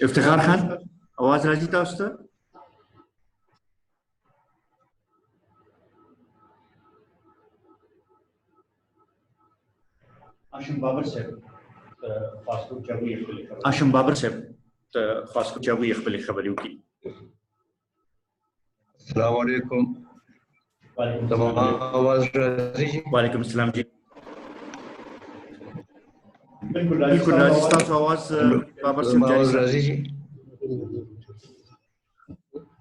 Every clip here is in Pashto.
افتخار خان आवाज راځي تاسو ته؟ آشم بابر صاحب ته خاص کو چاوي خپل خبرې وکړي. السلام علیکم. وعلیکم السلام جی. بالکل راځي تاسو आवाज بابر صاحب راځي جی.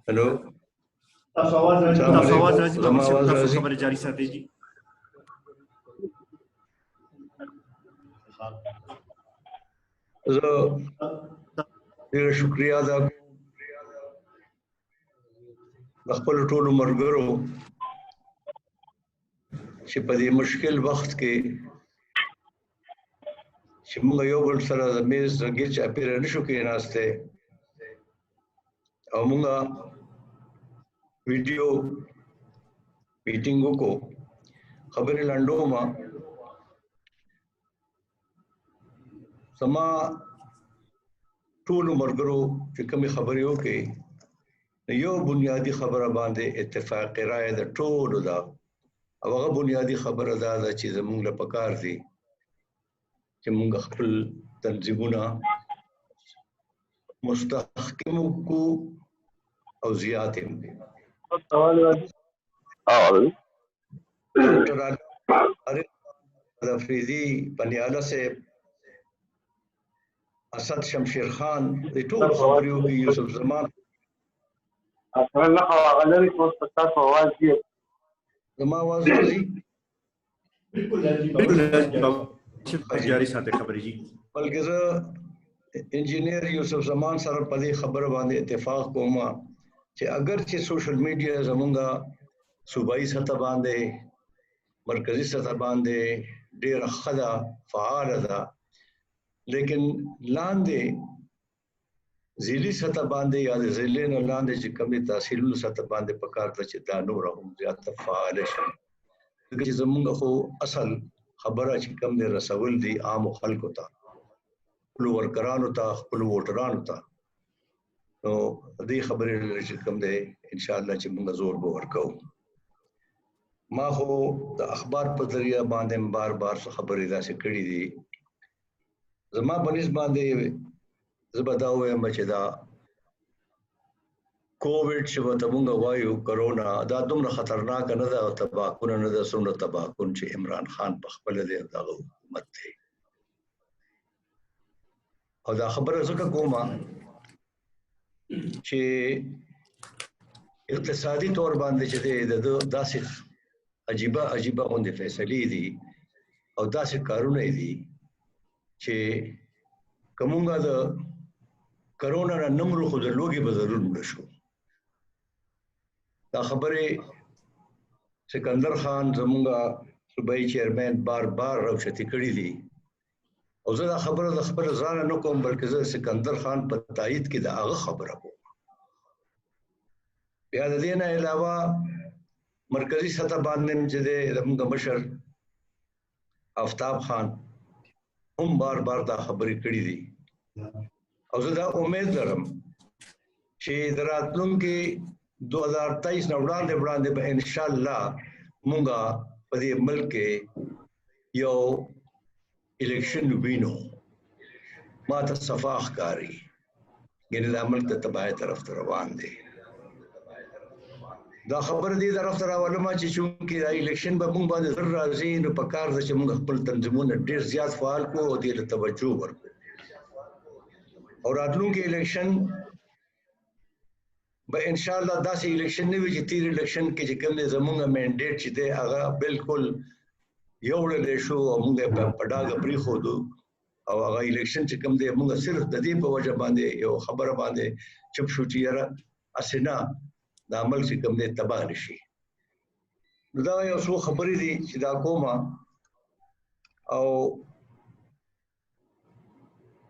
هلو تاسو आवाज راځي بابر صاحب تاسو خبرې جاری ساتئ جی. زه ډېر شکریہ ادا کوم د خپلو ټولو ملګرو چې په دې مشکل وخت کې چې موږ یو بل سره د میز غیر چاپېره نشو کېناستی او موږ ویډیو میټینګ وکړو. خبرې لنډوم. زما ټولو ملګرو چې کومې خبرې وکړې یو بنیادي خبره باندې اتفاق رایه د ټولو ده او هغه بنیادي خبره دا ده چې زموږ له پکار دي چې موږ خپل تنظیمونه مستحکم کو او زیات هم دي. ډاکټر افریدي پنیاله صاحب اسد شمشیر خان د ټول خبرې وکړي. یوسف زمان اصلا غلري کوم تاسو आवाज دی زما आवाज راځي؟ بالکل جاری ساتي خبرې جی. بلکې زه انجینیر یوسف زمان سره په دې خبره باندې اتفاق کوم چې اگر چې سوشل میډیا زمونږه صوبائی سطح باندې مرکزی سطح باندې ډېر ښه فعال ده لیکن لاندې ضلعي سطح باندې یا د ضلع نه لاندې چې کومې تحصیلونو سطح باندې پکار ده چې دا نور هم زیاته فعال شي. ځکه چې زمونږ خو اصل خبره چې کوم دی رسول دي عامو خلکو ته، خپلو ورکرانو ته، خپلو ووټرانو ته. نو دې خبرې چې کوم دی انشاءالله چې موږ زور به ورکوو. ما خو د اخبار په ذریعه باندې بار بار خبرې داسې کړي دي. زما په نسبت باندې زه به دا ووایم چې دا کووډ چې ورته موږ وایو کرونا دا دومره خطرناکه نه ده او تباکونه نه ده څومره تباکون چې عمران خان په خپله دی دغه حکومت دی. او دا خبره ځکه کومه چې اقتصادي طور باندې چې دی د داسې عجیبه غوندې فیصلې دي او داسې کارونه دي چې که مونږ د کرونا نه نه مرو خو د لوږې به ضرور مړه شو. دا خبرې سکندر خان زمونږ صوبائی چئیرمین بار بار راوچتې کړي دي او زه دا خبره د خپل ځانه نه کوم بلکې زه سکندر خان په تایید کې د هغه خبره کوم. بیا د دې نه علاوه مرکزی سطح باندې چې دی زمونږ مشر آفتاب خان هم بار بار دا خبرې کړي دي او زه دا امید لرم چې د راتلونکي 2023 نه وړاندې به انشاءالله مونږه په دې ملک کې یو الیکشن وینو. ما ته صفا ښکاري یعنې دا ملک د تباهۍ طرف ته روان دی. دا خبره دې طرف ته راولمه چې چونکې دا الیکشن به مونږ باندې زر راځي نو په کار ده چې مونږ خپل تنظیمونه ډېر زیات فعال کړو او دې ته توجه ورکړو. او راتلونکي الیکشن به انشاءالله داسې الیکشن نه وي چې تیر الیکشن کې چې کوم دی زمونږ مینډیټ چې دی هغه بالکل یوړلی شو او مونږ یې په ډاګه پرېښودو او هغه الیکشن چې کوم دی مونږ صرف د دې په وجه باندې یو خبره باندې چپ شو چې یاره هسې نه دا عمل چې کوم دی تباه نشي. نو دا یو څو خبرې دي چې دا کومه او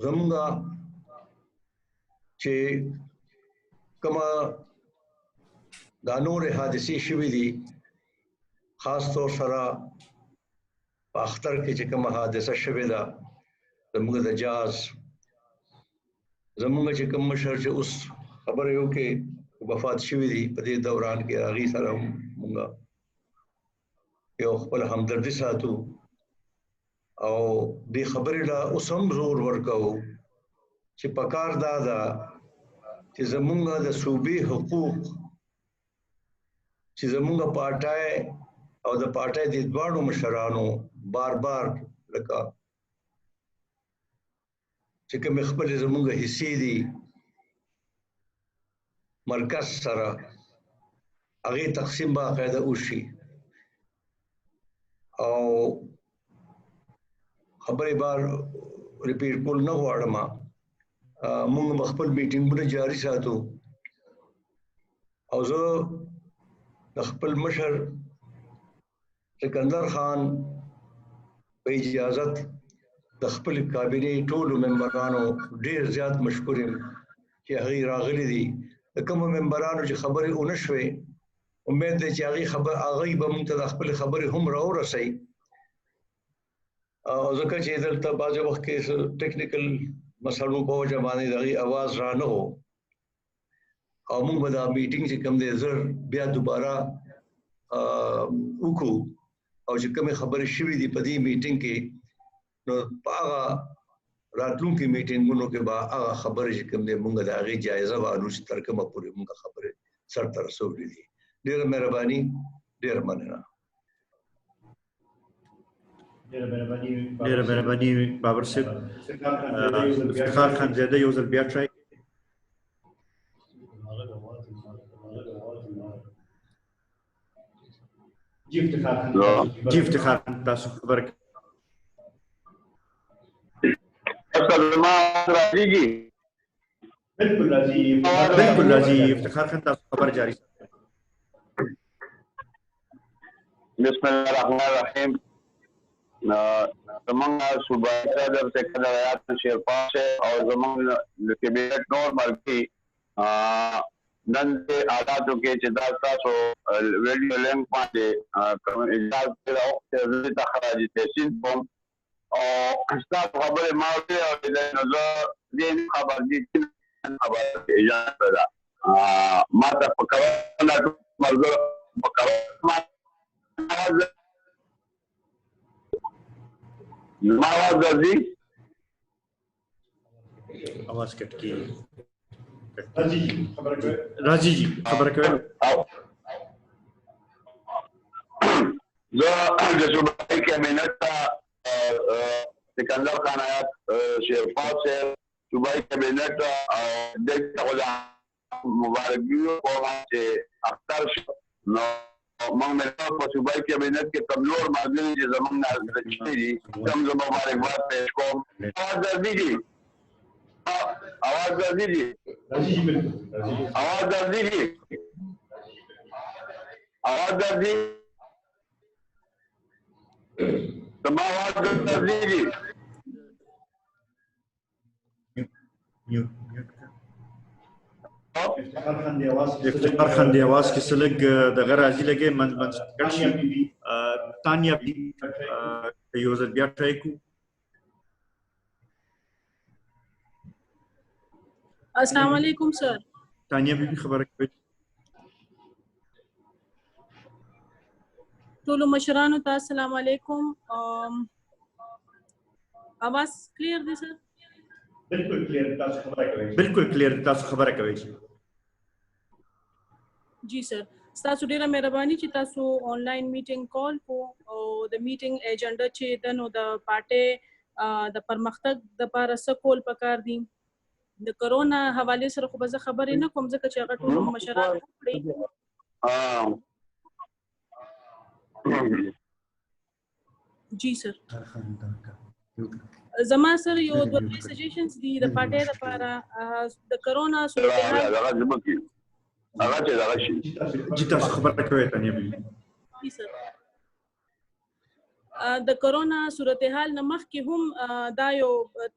زمونږ چې کومه دا نورې حادثې شوي دي خاص طور سره په اختر کې چې کومه حادثه شوې ده زموږ د جاز زموږ چې کوم مشر چې اوس خبره یو کې وفات شوي دي په دې دوران کې هغې سره موږ یو خپل همدردي ساتو او دې خبرې له اوس هم زور ورکوو چې پکار دا ده چې زموږ د صوبې حقوق چې زموږ پارټۍ او د پارټۍ د دواړو مشرانو بار بار لکه چې کوم خپل زموږ حصې دي مرکز سره هغه تقسیم باقاعده وشي او خبرې بار ریپیټ کول نه غواړم موږ خپل میټینګونه جاري ساتو او زه د خپل مشر سکندر خان په اجازت د خپل کابینې ټولو ممبرانو ډیر زیات مشکور یم چې هغه راغلي دي د کوم ممبرانو چې خبرې ونه شوې امید دی چې هغه به موږ ته د خپل خبرې هم راورسوي او ځکه چې دلته بعضې وخت کې ټیکنیکل مسلو په وجه باندې د هغې اواز را نه و او موږ به دا میټینګ چې کوم دی زر بیا دوباره وکړو او چې کومې خبرې شوي دي په دې میټینګ کې نو په هغه راتلونکي میټینګونو کې به هغه خبرې چې کوم دی موږ د هغې جایزه والو چې تر کومه پورې موږ خبرې سرته رسولې دي. ډېره مهرباني ډېره مننه. ډېره مهرباني بابر صاحب. افتخار خان زیاده یو ځل بیا ټرای. جی افتخار خان تاسو خبر راځي جی بالکل راځي افتخار خان تاسو خبر جاری. بسم الله الرحمن الرحیم. زمونږ صوبائی صدر سکندر حیات شیرپاؤ سے اور زمونږ کابینہ نور ملکی نن دې حالاتو کې چې دا تاسو ویډیولنک باندې اجلاس کې راوځي ته خراج تحسین کوم او تاسو خبره ما ته او د نظر دې خبر دي خبر اجازه ده ما ته په کاوه مرګ په کاوه ما راځي आवाज कट की राजी जी खबर करें जो صوبائی کابینہ سکندر خان حیات شیرپاؤ سے صوبائی کابینہ مبارکیوں کو سے اختر نو مملکت په صوبائی کابینہ کې کمزور مارګنی چې زمونږ نازل دي کوم زموږ مبارکباد پیش کوم. आवाज درځي جی आवाज درځي جی आवाज درځي جی आवाज درځي تمام आवाज درځي جی افتخار خان دی आवाज کې سلګ د غرازي لګي منځ کړشي تانیا بي یو ځل بیا ټرای کو. السلام علیکم سر. تانیا بي خبره کوي. ټول مشرانو ته السلام علیکم. आवाज کلیر دی سر؟ بالکل کلیر تاسو خبره کوي. جی سر. تاسو ډیره مهرباني چې تاسو آنلاین میټینګ کال کو او د میټینګ ایجنډا چې د نو د پارټي د پرمختګ د لپاره سکول پکار دي. د کرونا حواله سره خو به خبرې نه کوم ځکه چې هغه ټول مشران کړي. جی سر. زما سر یو دوه سجیشنز دي د پارټي لپاره د کرونا صورتحال جی تاسو خبره کوي تانیا بي. جی سر. د کرونا صورتحال نه مخکې هم دا یو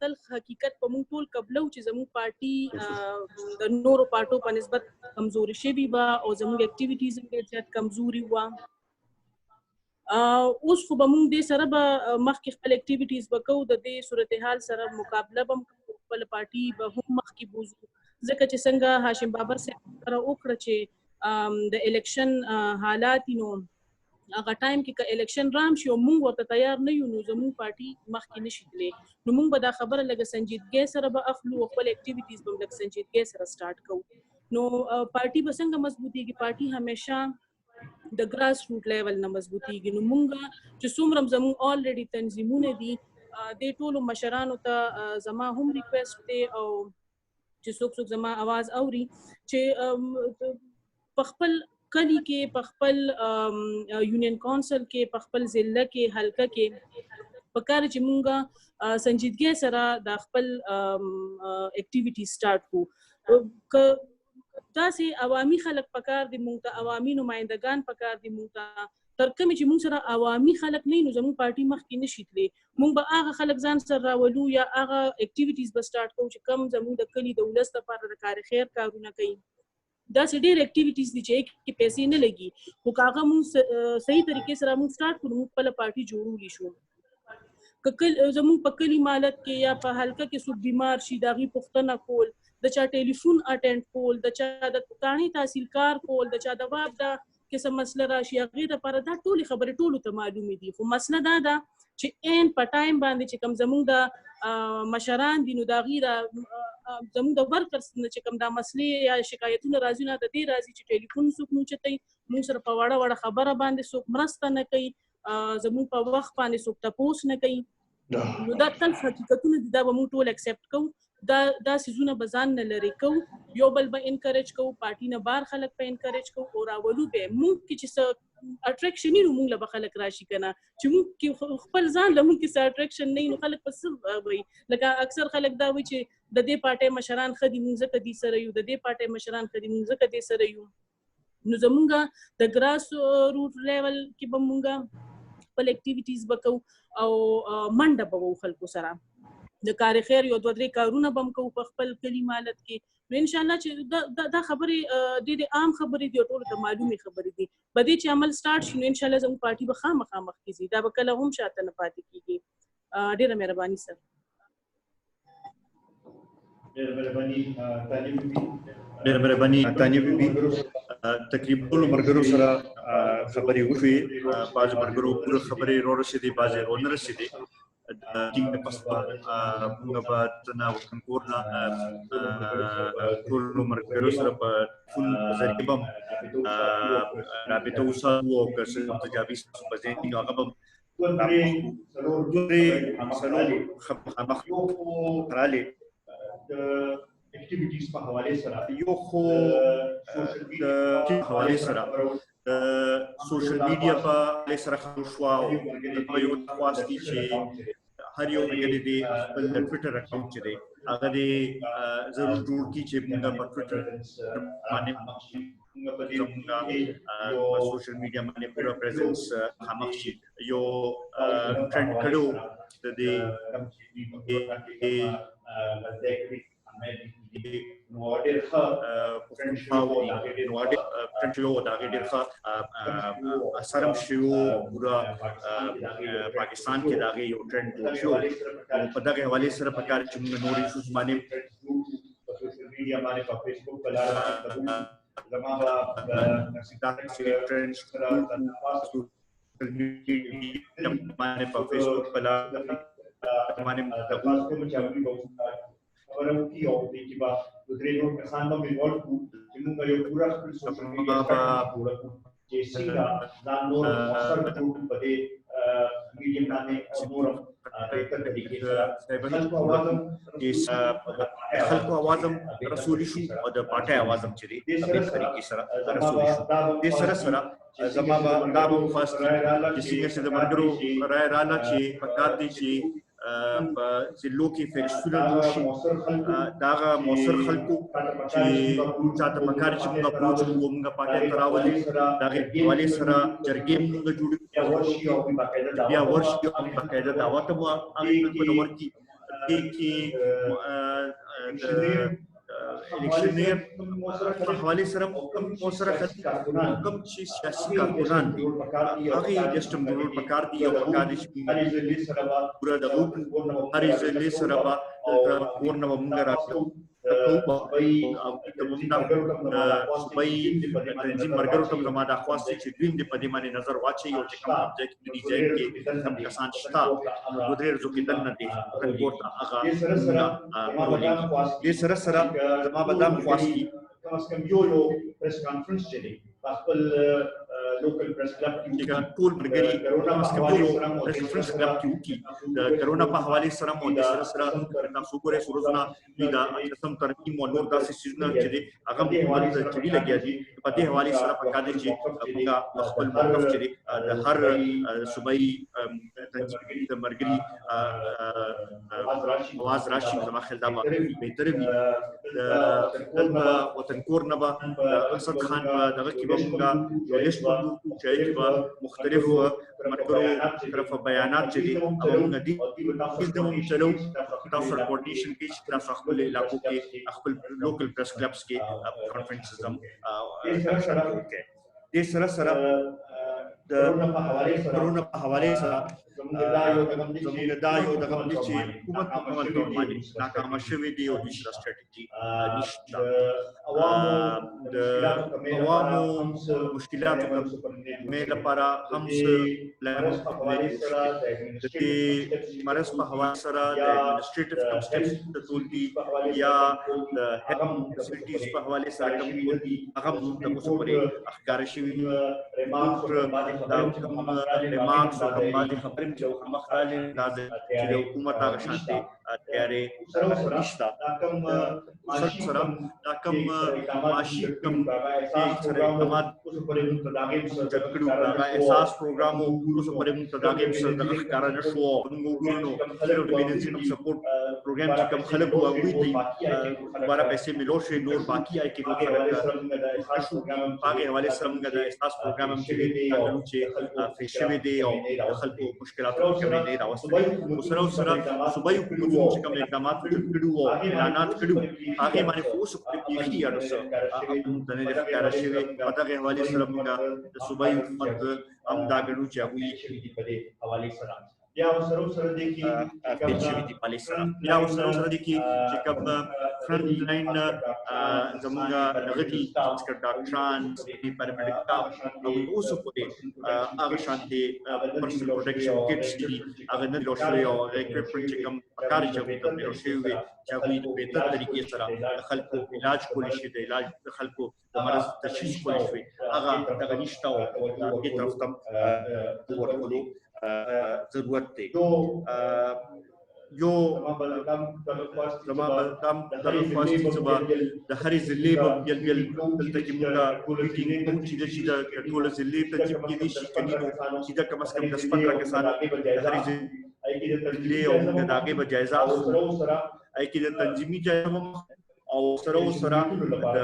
تلخ حقیقت په موږ ټول قبلو چې زموږ پارټي د نورو پارټو په نسبت کمزوري شوي وه او زموږ اکټیویټیز هم ډېر زیات کمزوري وه اوس خو به موږ دې سره به مخکې خپل اکټیویټیز به کوو، د دې صورتحال سره مقابله به کوو، خپل پارټي به هم مخکې بوځو، ځکه چې څنګه هاشم بابر صاحب سره وکړه چې د الیکشن حالات نو هغه ټایم کې که الیکشن رام شي او موږ ورته تیار نه یو نو زموږ پارټي مخکې نشي تللی، نو موږ به دا خبره لږه سنجیدګۍ سره به اخلو او خپل اکټیویټیز به لږ سنجیدګۍ سره سټارټ کوو. نو پارټي به څنګه مضبوطیږي؟ پارټي همیشه د ګراس روټ لیول نه مضبوطیږي. نو موږ چې څومره زموږ الریډي تنظیمونه دي د ټولو مشرانو ته زما هم ریکویسټ دی او چې څوک زما आवाज اوري چې په خپل کلی کې، په خپل یونین کونسل کې، په خپل ضلع کې، حلقه کې په کار چې مونږه سنجیدګۍ سره د خپل اکټیویټي سٹارټ کو. داسې عوامي خلک پکار دي، مونږ ته عوامي نمائندگان پکار دي، مونږ ته تر کومې چې مونږ سره عوامي خلک نه نو زموږ پارټي مخکې نشي تللی. مونږ به هغه خلک ځان سره راولو یا هغه اکټیویټیز به سٹارټ کوو چې کم زموږ د کلي د ولس لپاره د کار خیر کارونه کوي. داسې ډېر اکټیویټیز دي چې کې پیسې نه لګي، خو که هغه مونږ صحیح طریقې سره مونږ سٹارټ کړو مونږ خپله پارټي جوړولی شو. که زموږ په کلي مالت کې یا په حلقه کې څوک بیمار شي د هغې پوښتنه کول، د چا ټلیفون اټینډ کول، د چا د کاڼي تحصیلکار کول، د چا د واب دا قسم مسله راشي، هغې دپاره دا ټولې خبرې ټولو ته معلومې دي. خو مسله دا ده چې عین په ټایم باندې چې کوم زموږ د مشران دي نو د هغې زموږ د ورکرس نه چې کوم دا مسلې یا شکایتونه راځي نه د دې راځي چې ټلیفون څوک نه اوچتوي، موږ سره په وړه وړه خبره باندې څوک مرسته نه کوي، زموږ په وخت باندې څوک تپوس نه کوي. نو دا تل حقیقتونه دي، دا به موږ ټول اکسپټ کوو، دا سیزونه به ځان نه لرې کوو، یو بل به انکریج کوو، پارټي نه بار خلک به انکریج کوو او راولو به موږ کې چې څه اټریکشن نو موږ له به خلک راشي که نه، چې موږ کې خپل ځان له موږ کې څه اټریکشن نه نو خلک به څه وایي. لکه اکثر خلک دا وایي چې د دې پارټۍ مشران ښه دي موږ ځکه دې سره یو، د دې پارټۍ مشران ښه دي موږ ځکه دې سره یو. نو زمونږ د ګراس روټ لیول کې به مونږ خپل اکټیویټیز به کوو او منډه به وو خلکو سره د کار خیر یو دوه درې کارونه به هم کوو په خپل کلي مالت کې. نو انشاءالله چې دا خبرې ډېرې عام خبرې دي او ټولو ته معلومې خبرې دي. به دې چې عمل سټارټ شي نو انشاءالله زموږ پارټي به خامخا مخکې ځي، دا به کله هم شاته نه پاتې کېږي. ډېره مهرباني سر. ډېره مهرباني تانیه بیبي. تقریبا ټولو ملګرو سره خبرې وشوې، بعضې ملګرو پوره خبرې راورسېدې، بعضې رانه رسېدې. ټینګ نه پس موږ به څه نه وطنکور نه ټولو ملګرو سره په ټلیفون په ذریعې به هم رابطه وساتو او که څه هم تجاویز په ذهن وي نو هغه به مخامخ رالې. د اکټیویټیز په حوالې سره یو خو د حوالې سره د سوشل میډیا په حوالې سره خبرو شوه او دغه یو درخواست دی چې هر یو ملګری دی خپل د ټویټر اکاونټ چې دی هغه دی ضرور جوړ کړي چې موږ په ټویټر باندې زموږ په سوشل میډیا باندې پوره پریزنس خامخ شي. یو ټرینډ کړو د دې نو ډېر ښه پښتونخوا و نو ډېر ټرینډ شوی و، د هغې ډېر ښه اثر هم شوی و، پوره پاکستان کې د هغې یو ټرینډ جوړ شو. او په دغې حوالې سره پکار چې موږ نور ایشوز باندې په سوشل میډیا باندې په فیسبوک په لاره زما به داسې ټرینډ سره سوشل میډیا باندې په فیسبوک په لاره باندې دغه کوم چې هغوی خبره وکړي او دې کې به دوه درې نور کسان به انوالو کړو چې موږ به یو پوره خپل سوشل میډیا جوړه کړو چې څنګه ځان نور مؤثر کړو په دې میډیا باندې او نور بهتر طریقې سره خلکو اواز هم رسولی شو او د پارټۍ اواز هم چې دی په بهتر طریقې سره رسولی شو. دې سره سره زما به دا به خاص چې څنګه چې د ملګرو رایه راله چې پکار دی چې په ضلعو کې فهرستونه جوړ شي، د هغه مؤثر خلکو چې چاته پکار چې موږ اپروچ وکړو، موږ پارټۍ ته راولي، د هغې حوالې سره جرګې موږ جوړې کړو، بیا ورشي او باقاعده دعوت هم هغې خلکو ته ورکړي. دې کې الیکشنیر په حواله سره کوم موثره کوم چې سیاسي کارکونان دي هغه لیسټم جوړول پکار دي او پکار دي چې پورا د هر ضلع سره به ورنه موږ راځو صوبائی تنظیم مرګرو ته زما د خواست چې دوی د پدې باندې نظر واچي او چې کوم ځای کې د ځای کې کوم کسان شته نو درې ورځې کې دنه دي ورته هغه د سره سره زما بدام خواستی کم از کم یو پریس کانفرنس چلی خپل لوکل پریس کلب کې ټول برګری کرونا مسکبلو پریس کانفرنس کلب کې وکي د کرونا په حواله سره مو د سره سره تاسو ګورئ سروزنا دا قسم ترتیب مو نور داسې سيزونه چې هغه حکومت چړي لګیا دي په دې حواله سره په کاده چې موږ خپل موقف چې د هر صوبائی تنظیم د مرګري आवाज راشي زما خیال دا بهتر وي وطن کور نه به اسد خان دغه کې به موږ یو لیست چې به مختلف مرګرو طرف بیانات چې دي موږ دي د موږ چلو تاسو کوارډینیشن کې چې تاسو خپل علاقو کې خپل لوکل پریس کلبس کې کانفرنسز هم د سره سره د کرونا په حواله سره زموږ دا یو دغه چې حکومت په عمل تور باندې ناکامه شوې دی او د ستراتیژي نشته د عوامو مشکلاتو مې لپاره هم پلان د دې مرز په حواله سره د ایڈمنسټریټیو سټیپس د ټول دي یا د فیسیلیټیز په حواله سره کوم دي هغه د اوسه پورې اخکار شوی ریمارکس او باندې خبرې چې مخاله لازم چې د حکومت هغه شانتي تیارې نشته سره دا کوم معاشي کوم سره اقدامات اوس پرې متداغم سره کړو دا احساس پروګرام اوس پرې متداغم سره د ښکارا نشو موږ نو ډیپندنسي سپورټ پروګرام چې کوم خلک وایي دی دوباره پیسې ملو شي نور باقی آی کې نو شو هغه حواله سره موږ د احساس پروګرام هم چې فیشوي دی او خلکو مشکلاتو کې نه راوستي سره صوبائی حکومت چې کوم اقدامات کړو او اعلانات کړو هغه باندې اوس په پیښې اړه سره د نه ښکارا شوی په دغه حواله سره موږ د صوبائی حکومت هم دا ګڼو چې هغه په دې حواله سره یا سره د کی پیښې دي پالیس سره یا سره د کی چې کوم فرنٹ لاین زموږ دغه څخه ډاکټران د پیرامیډیکال او اوس په دې هغه شانتي پرسنل پروټیکشن کټس دي هغه نه لوشوي او اکوپمنټ چې کوم کار چې په لوشوي چې هغه په بهتر طریقې سره خلکو علاج کولی شي د علاج د خلکو د مرض تشخیص کولی شي هغه دغه نشته او دې طرف ته ورکولو ضرورت دی یو زما بلکام د فاستي سبا د هرې ضلع په بیل دلته کې موږ میټینګ چې د ټول ضلع ته چې کې دي شي کنينو چې د کم از کم 10-15 کسان د هرې ضلع او موږ د هغه په جایزه ای کې د تنظیمي جایزه او سره د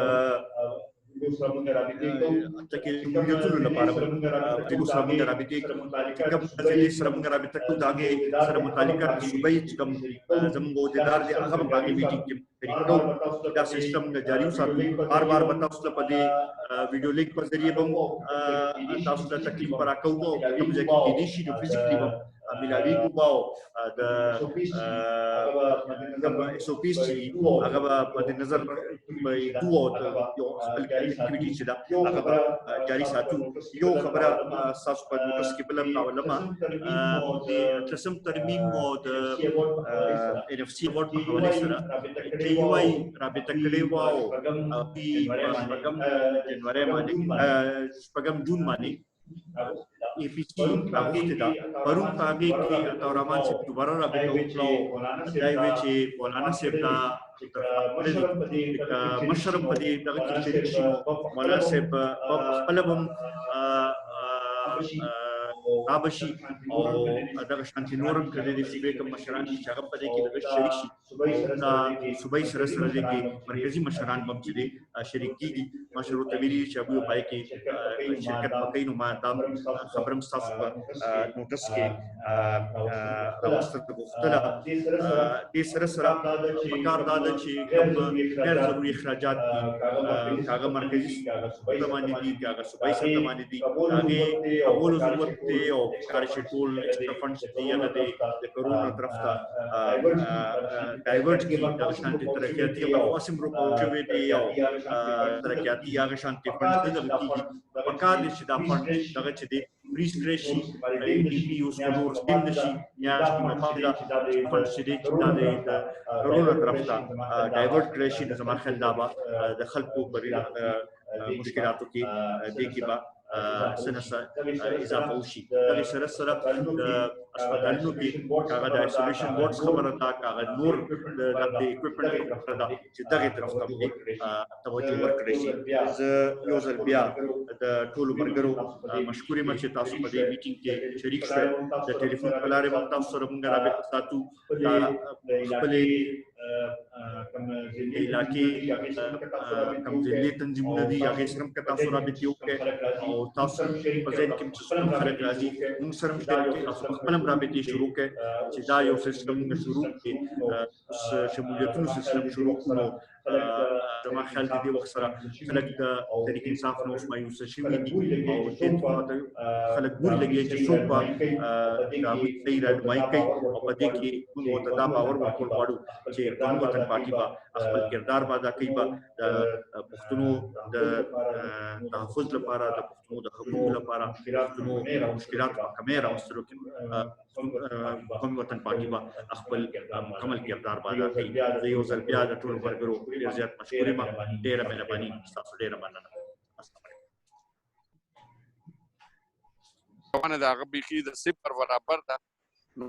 یو سره موږ رابطې کوو چې موږ ټول لپاره د سره موږ رابطې کوو کوم ځای سره موږ رابطه کوو داګه سره متعلقه صوبائی کوم زموږ ودار دي هغه باندې میټینګ کې طریقو دا سیستم جاری وساتو بار تاسو ته په دې ویډیولنک په ذریعہ به تاسو ته تکلیف پر راکوو کوم ځای کې دي شي د فزیکلی ملاوي کوو د اس او پی سی هغه په نظر په یو خپل اکټیویټی چې دا هغه جاری ساتو یو خبره تاسو په نوټس کې بل علماء د قسم ترمیم او د ان اف سی ورډ په حواله سره چې یو رابطه کړي وو او په جنوري باندې جون باندې ای پی سی راغلی دا پرون پاګه کې تورمان چې دوباره رابطه وکړو دای وی چې مولانا صاحب دا مشرب په دې دغه کې شریک شي مولانا صاحب خپل هم آبشي او دغه شانتي نورم کړي د صوبې کوم مشران چې هغه په دې کې دغه شریک شي صوبائی سره د مرکزی مشران هم چې شریک کیږي ما شروع تبیری چې ابو پای کې شرکت پکې نو ما دا خبرم تاسو په نوټس کې راوستل غوښتله دې سره پکار دا ده چې کوم غیر ضروري اخراجات دي هغه مرکزي سطح باندې دي هغه صوبائی سطح باندې دي هغه اول ضرورت دی او کار چې ټول ایکسټرا فنډز دي هغه د کرونا طرف ته ډایورټ کی د شانتي ترقیاتي قواسم روپو شوی دی او ترقیاتي هغه شانتي فنډز دغه کیږي پکار دي چې دا فنډ دغه چې دی فریز کړشي ای پی یو سکور سپین نشي یا مفاده فنډ چې دی چې د کرونا طرف ته ډایورټ کړشي د زما خیال دا به د خلکو پر مشکلاتو کې دې کې به سنسا اضافه وشي دغه سره د هسپتالونو کې هغه د آیسولیشن وارډز خبره ده هغه نور د اکوپمنټ خبره ده چې دغه طرف ته توجه ورکړی شي زه یو ځل بیا د ټولو ملګرو مشکور یم چې تاسو په دې میټینګ کې شریک شوئ د ټلیفون په لارې به تاسو سره موږ رابطه ساتو خپلې علاقې کوم ضلعي تنظیمونه دي هغې سره هم که تاسو رابطې وکړئ او تاسو په ذهن کې چې څومره خلک راځي موږ سره هم شته چې تاسو خپل هم رابطې شروع کړئ چې دا یو سیستم موږ شروع کړي شمولیتونو سیستم شروع کړو زما خیال دی دې وخت سره خلک د تحریک انصاف نه اوس مایوسه شوي دي او دې خلک ګور لګي چې څوک به هغوی صحیح رهنمایي کوي او په دې کې موږ ورته دا باور ورکول غواړو چې قومي وطن پارټي به خپل کردار به ادا کوي به د پښتنو د تحفظ لپاره د پښتنو د حقوقو لپاره پښتنو مشکلات په کمې راوستلو کې قومي وطن پارټي به خپل مکمل کردار به ادا کوي زه یو ځل بیا د ټولو ملګرو ډېر زیات مشکور یم ډېره مهرباني ستاسو ډېره مننه د هغه بیخي د صفر برابر ده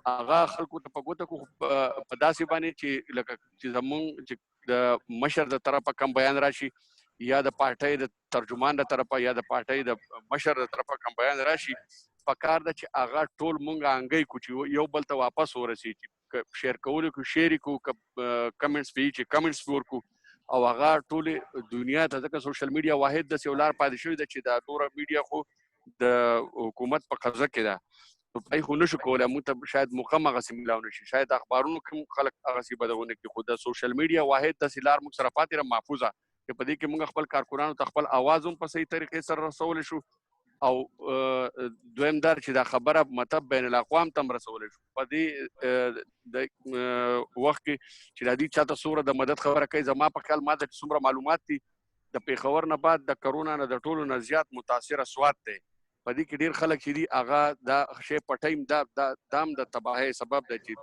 هغه خلکو ته په ګوته کو په داسې باندې چې لکه چې زمونږ چې د مشر د طرفه کم بیان راشي یا د پارټۍ د ترجمان د طرفه یا د پارټۍ د مشر د طرفه کم بیان راشي پکار ده چې هغه ټول مونږ انګی کو چې یو بل ته واپس ورسي چې شیر کولو کو شیر کو کمنټس وی چې کمنټس ورکو او هغه ټول دنیا ته ځکه سوشل میډیا واحد د سیولار پاتې شوی ده چې دا نور میډیا خو د حکومت په قبضه کې ده پای خو نشو کولای موږ ته شاید مقام هغسې ملاو نشي شاید اخبارونو کې خلک هغسې بدونه کړي خو د سوشل میډیا واحد داسې لار موږ سره پاتې ده محفوظه چې په دې کې موږ خپل کارکونانو ته خپل اواز هم په صحیح طریقې سره رسولی شو او دویم دا چې دا خبره مطلب بین الاقوام ته هم رسولی شو په دې د وخت کې چې دا دوی چاته څومره د مدد خبره کوي زما په خیال ما ته چې څومره معلومات دي د پېښور نه بعد د کرونا نه د ټولو نه زیات متاثره سوات دی په دې کې ډېر خلک چې دي هغه دا شی پټیم دا هم د تباهۍ سبب دی چې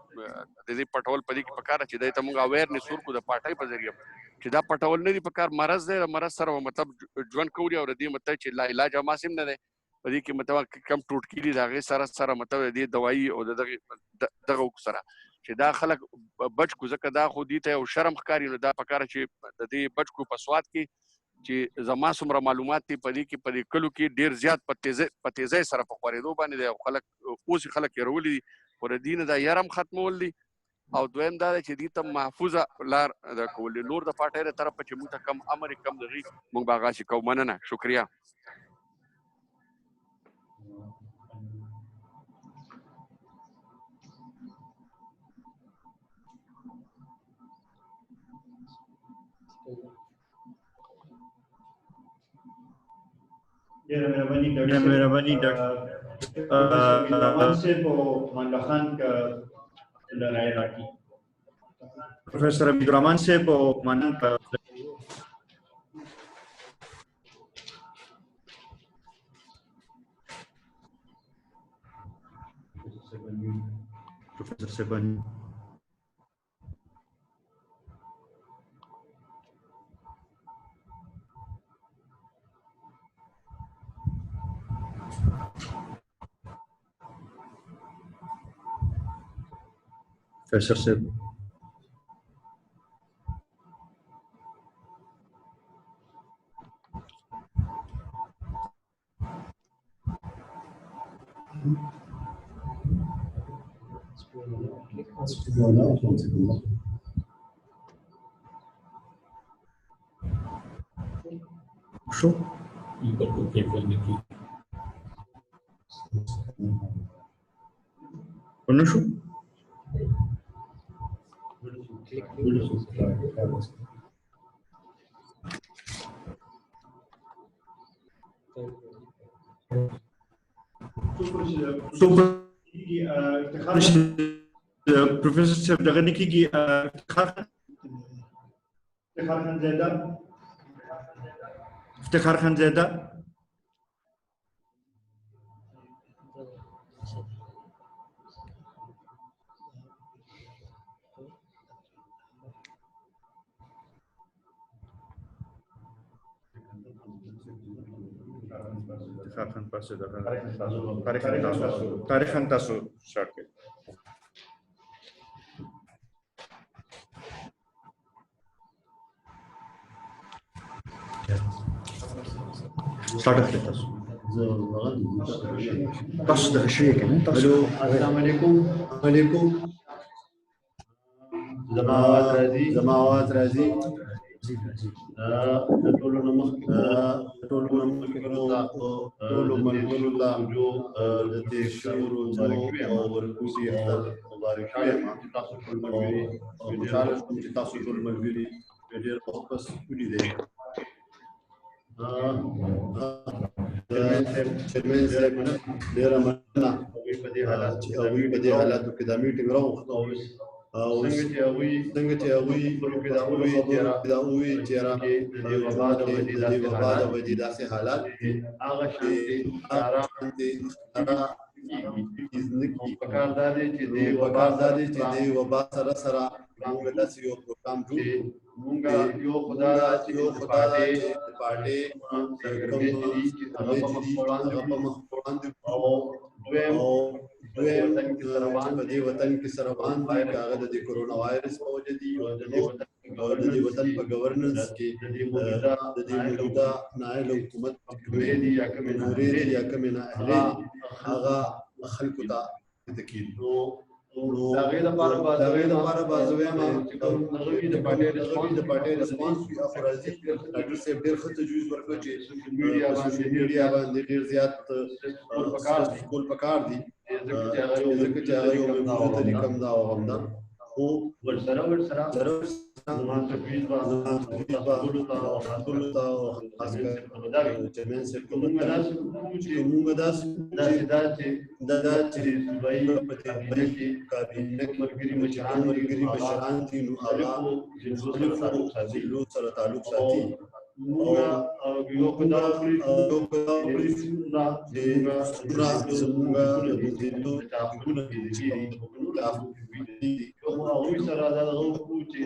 د دې پټول په دې کې پکار چې دی ته موږ اویرنس ورکړو د پارټۍ په ذریعه چې دا پټول نه دي پکار مرض دی مرض سره مطلب ژوند کوي او د دې مطلب چې لا علاج ماسم نه دی په دې کې مطلب کم ټوټکي دي د هغې سره مطلب د دې دوایي او دغه سره چې دا خلک بچ کو ځکه دا خو دې ته یو شرم ښکاري نو دا پکار چې د دې بچ کو په سوات کې چې زما څومره معلومات دي په دې کې په دې کلو کې ډېر زیات په تیزۍ سره په خورېدو باندې دی او خلک اوس خلک یې دي خو د دې نه دا یرم ختمول دي او دویم دا دی چې دې ته محفوظه لار د کول دي نور د پارټۍ د طرفه چې موږ ته کم امر کم دغې موږ به هغه شي کوو مننه شکریه ډېره مهرباني ډاکټر عبدالرحمن صاحب او مانډا خان کا رائے راکړي پروفیسر عبدالرحمن صاحب او مانن کا پروفیسر صاحب Professor Seb. شو ونشو پروفیسر صاحب دغه نه کېږي افتخار خان زیده خان پاسه ده تاریخ خان تاسو شارټ کړئ سٹارٹ کړئ تاسو د شي کنه تاسو السلام علیکم علیکم زماوات راځي ټول نمخ ټول ملګرو ته جو د دې شورو او ورکوسي مبارک وایم تاسو ټول ملګري خوشاله شوم چې تاسو ټول ملګري ډېر واپس کړی دی چئیرمین صاحب ډېر مننه په دې حالاتو کې دا میټینګ راوغوښته او څنګه چې هغوی دا وویل چې د وبا د وجې داسې حالات دي هغه شانتې پکار دا دی چې د وبا سره موږ داسې یو پروګرام جوړ موږ یو خدا چې پارټي هغه په مخ وړاندې او دویم په دې وطن کې سره باندې هغه د کرونا وایرس په وجه دي او د دې وطن په گورننس کې د دې موجوده نااهل حکومت کومې یا کومې نااهلې هغه خلکو ته تکیل دا غي د پاره بازوي ما د پارټي ریسپانس وی افرازي ډاکټر صاحب ډېر ښه تجویز ورکړ چې سوشل میډیا باندې ډېر زیات کول پکار دي ځکه چې هغه یو موجوده طریقه دا او همدا خو ورسره زمان تجویز ټولو ته خاص کر چئیرمین صاحب کومه داسې صوبائی په کابینه کې ملګري مشران دي نو هغه ضلعو سره تعلق ساتي او یو کدا زمونږ د دې تعقیبونه دي او سره دا غوښتو چې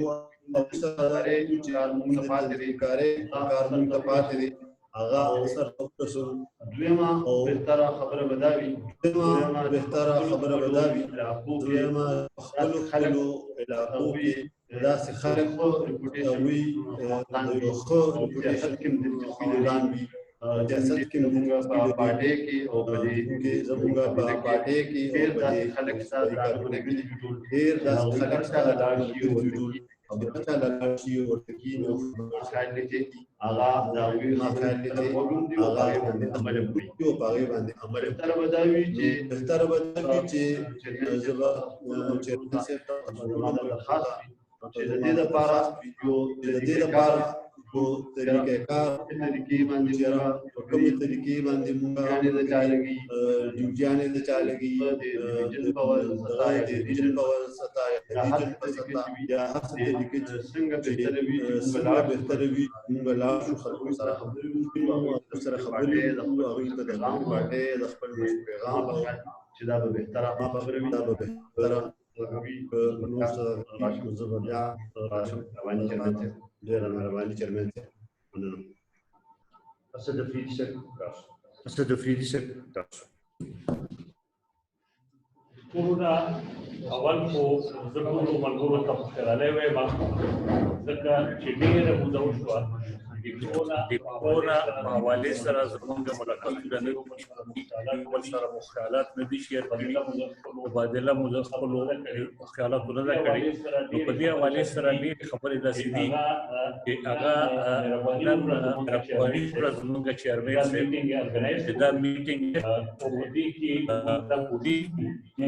کارمون ته پاتې دي هغه سره تاسو دویمه بهتره خبره بداوي دویمه خپل علاقو کې داسې خلک وي یو ښه ریپوټیشن کې د خاندان وي سیاست کې موږ په پارټي کې او په دې کې زموږ په پارټي کې ډېر خلک سره راغلي ډېر خلک سره راغلي او بچا لاشي او تکین او خیال دې هغه دا وی ما خیال دې هغه عمل کوي او هغه باندې عمل تر بداوي چې زبا چیرته څه خاص چې د دې لپاره یو طریقې کار باندې چیرې په کومه طریقې باندې موږ ډیوټیانې د چالګي د ریجن پاور ستا یا هر طریقې څنګه بهتر وي موږ لا خلکو سره خبرې د هغوی ته د پارټي د خپل پیغام چې دا به بهتره خبره وي دا به بهتره نور سره زبریا راشم رواني چرمن ډېر مهرباني چرمن مننه اسد فریدي سر تاسو کومه اول خو زه کوم ملګرو ته خلاله وای ما ځکه چې ډېر موده وشوه ډیپونا په حوالې سره زمونږ ملاقاتونه نه دي، بل سره خیالات نه دي شیر کړي، تبادله مو د خپلو خیالاتو نه ده کړې. نو په دې حوالې سره ډېرې خبرې داسې دي چې هغه نن رپوهني کړه زمونږ چئیرمین صاحب چې دا میټینګ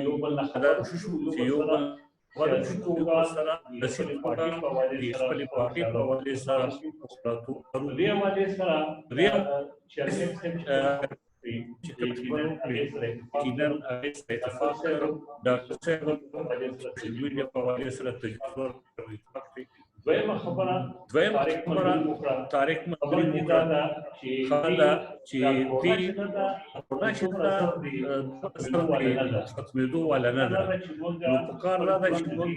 یو بل چې یو بل سره د سره د خپلې پارټۍ په حوالې سره مخالفت کوو. دې حوالې سره کیدن اتفاق کړو. ډاکټر صاحب سوشل میډیا په حوالې سره تجربه کوي. دویمه خبره طارق مدري وکړه چې دې کرونا شته ختمېدو والا نه ده. نو پکار دا ده چې موږ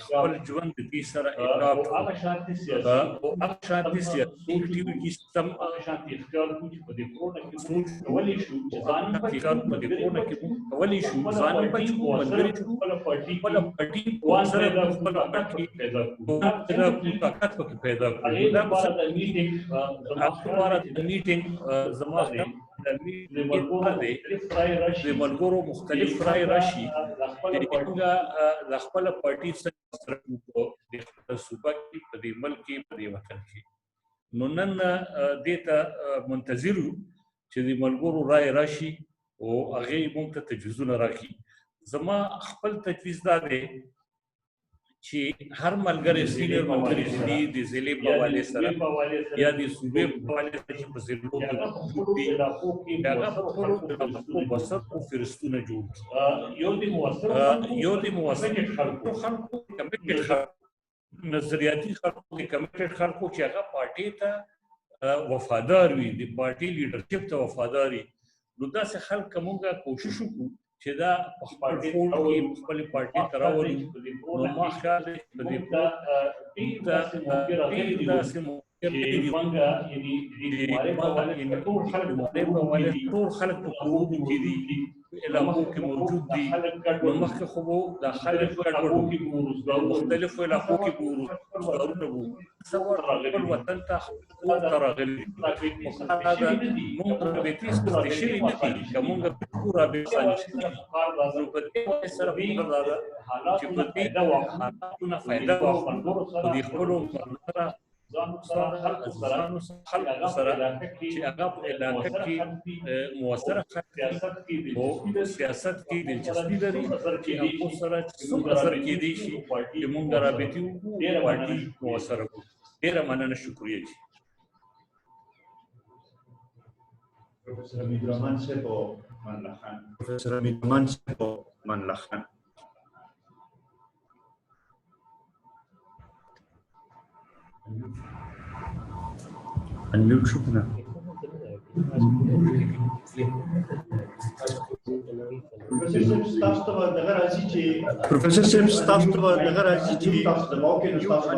خپل ژوند د دې سره اډاپټ کړو او هغه شانتي سیاسي اکټیویټي سم هغه شانتي اختیار کړو چې په دې کرونا کې کولی شو چې ځان په دې کرونا کې کولی شو ځان بچو ملګري شو خپل پارټي سره خپل پارټي پیدا کړو طاقت پکې پیدا کړو. دا لپاره د میټینګ زما د ملګرو مختلف رای راشي چې موږ د خپل پارټي سره په صوبه کې په دې ملک کې په دې وطن کې. نو نن دې ته منتظر یو چې د ملګرو رای راشي او هغې موږ ته تجویزونه راکړي. زما خپل تجویز دا دی چې هر ملګری سینیر ملګری چې دي د ضلع په حوالې سره یا د صوبې په حوالې سره چې په ضلعو کې دي هغه په خپلو علاقو بسط او فهرستونه جوړ کړي. یو د موثق خلکو کمیټډ خلکو نظریاتي خلکو کمیټډ خلکو چې هغه پارټۍ ته وفادار وي، د پارټۍ لیډرشپ ته وفادار وي. نو داسې خلک موږ کوشش وکړو چې دا په خپل فولډ کې خپلې پارټۍ ته راولو. نو ما خیال دی چې په دې داسې ټول خلک په کورونو کې دي، علاقو کې موجود دي. نو مخکې خو به دا خلک ګډوډ مختلفو علاقو کې به روزګارونه وو، خپل وطن ته خوب ته راغلي. موږ رابطې سختې شوي نه دي که موږ ټول رابطې اسانې شوي دي. نو په دې وجې سره موږ دا ده چې په دې حالاتونه فایده واخلو په دې خپلو سره ځانو خلکو سره چې هغه په علاقه کې مؤثره خلک دي او سیاست کې دلچسپي لري چې هغو سره څومره زر کېدی شي چې موږ رابطې وکړو پارټي مؤثره کړو. ډېره مننه، شکریه جي. پروفیسر حمیدالرحمن صاحب او منله خان. پروفیسر حمیدالرحمن صاحب او منله خان. انمیوټ شو کنه. پروفیسر صاحب ستاسو ته دغه راځي چې تاسو دباو کې نو تاسو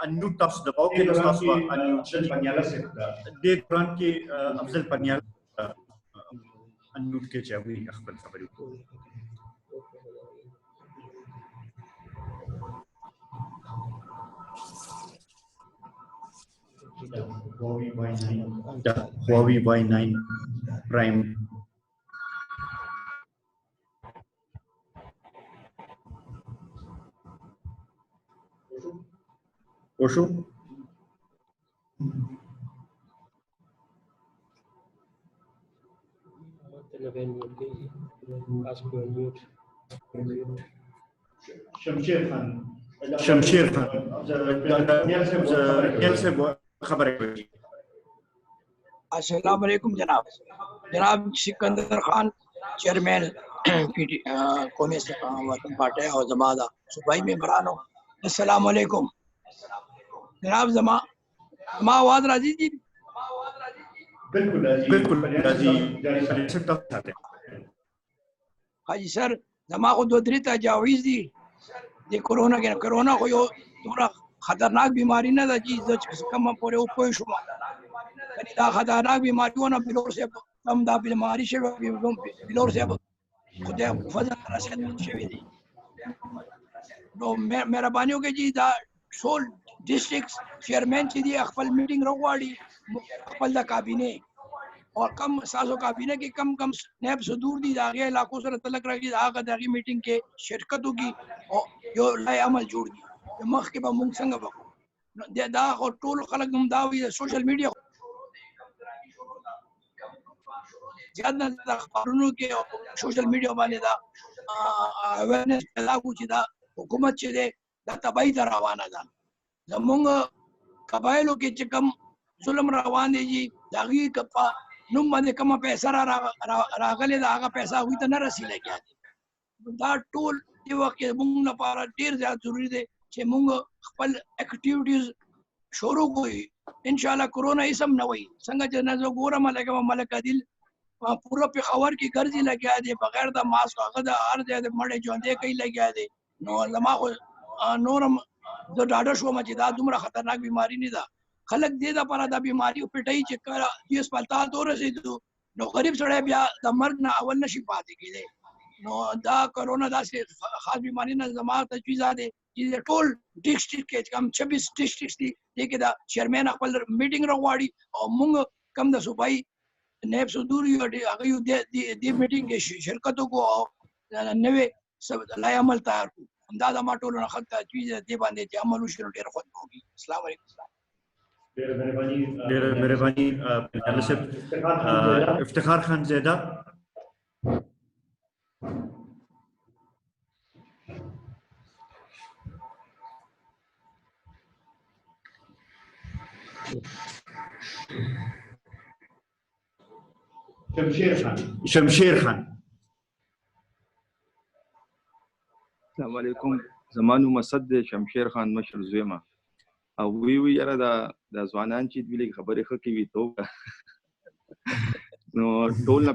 انمیوټ تاسو دباو کې نو تاسو انمیوټ پنیاله صاحب د قرآن کې افضل پنیاله انمیوټ کې چې هغوی خپل خبرې وکړي. Huawei Y9 Prime. Osho? شمشیر خان. خبر ہے. السلام علیکم جناب سکندر خان چیئرمین قومی وطن پارٹی اور زمادہ صوبائی ممبرانو السلام علیکم. جناب زما آواز راضی جی؟ بالکل راضی. ہاں جی سر زما کو دو دری تجاویز دی دی کرونا کو یو تھوڑا خطرناک بیماری نہ تھا جی کم پورے اوپر شما دا خطرناک بیماریوں نہ بلور سے کم دا بیماری سے بلور سے خدا فضل رسید شوی دی. نو مہربانی ہو کہ جی دا سول ډیسټریکټ چیئرمین چې دی خپل میټینګ راغواړي خپل د کابینه او کم سازو کابینه کې کم نائب صدور دي دا غي علاقو سره تعلق راځي هغه دغه میټینګ کې شرکت وکي او یو لای عمل جوړ دي مخکې به موږ څنګه وکړو دا ټول خلک هم دا وي سوشل میډیا زیات نه د خبرونو کې سوشل میډیا باندې دا اویرنس پیدا کو چې دا حکومت چې ده دا تباہی ته روانه ده زمونږ قبایلو کې چې کم ظلم روان دی دا غي کپا نوم باندې کومه پیسې راغلې دا هغه پیسې هغوی ته نه رسېږي دا ټول دی وخت موږ لپاره ډېر زیات ضروري دی چې موږ خپل اکټیویټیز شروع کړو ان شاء الله کرونا یې سم نه وي څنګه چې نه زه ګورم لکه ملک عادل پورا پېښور کې ګرځي لګیا دی بغیر د ماسک هغه د هر ځای د مړې ژوندې کوي لګیا دی نو زما خو نورم زه ډاډه شوم چې دا دومره خطرناک بیماري نه ده خلک دې دپاره دا بیماري پټوي چې کله دې هسپتال ته ورسېدو نو غریب سړی بیا د مرګ نه اول نشي پاتې کېدی نو دا کرونا داسې خاص بیماري نه زما تجویز دا دی چې ټول ډسټرکټ کې کم 26 ډسټرکټ دي دې کې د چیئرمین خپل میټینګ راغواړي او موږ کم د صوبائی نائب صدور یو هغه یو دې میټینګ کې شرکت وکړو او نوې لای عمل تیار کړو دا زما ټولو نه ښه تجویز دی دې باندې چې عمل وشي نو ډېر خوند وکړي السلام علیکم ډېره مهرباني پنجال صاحب افتخار خان زیده شمشیر خان السلام علیکم زمانو مسد شمشیر خان مشر زویمه او وی یاره د ځوانان چې دوی لږ خبرې ښه کوي تو نو ټول نه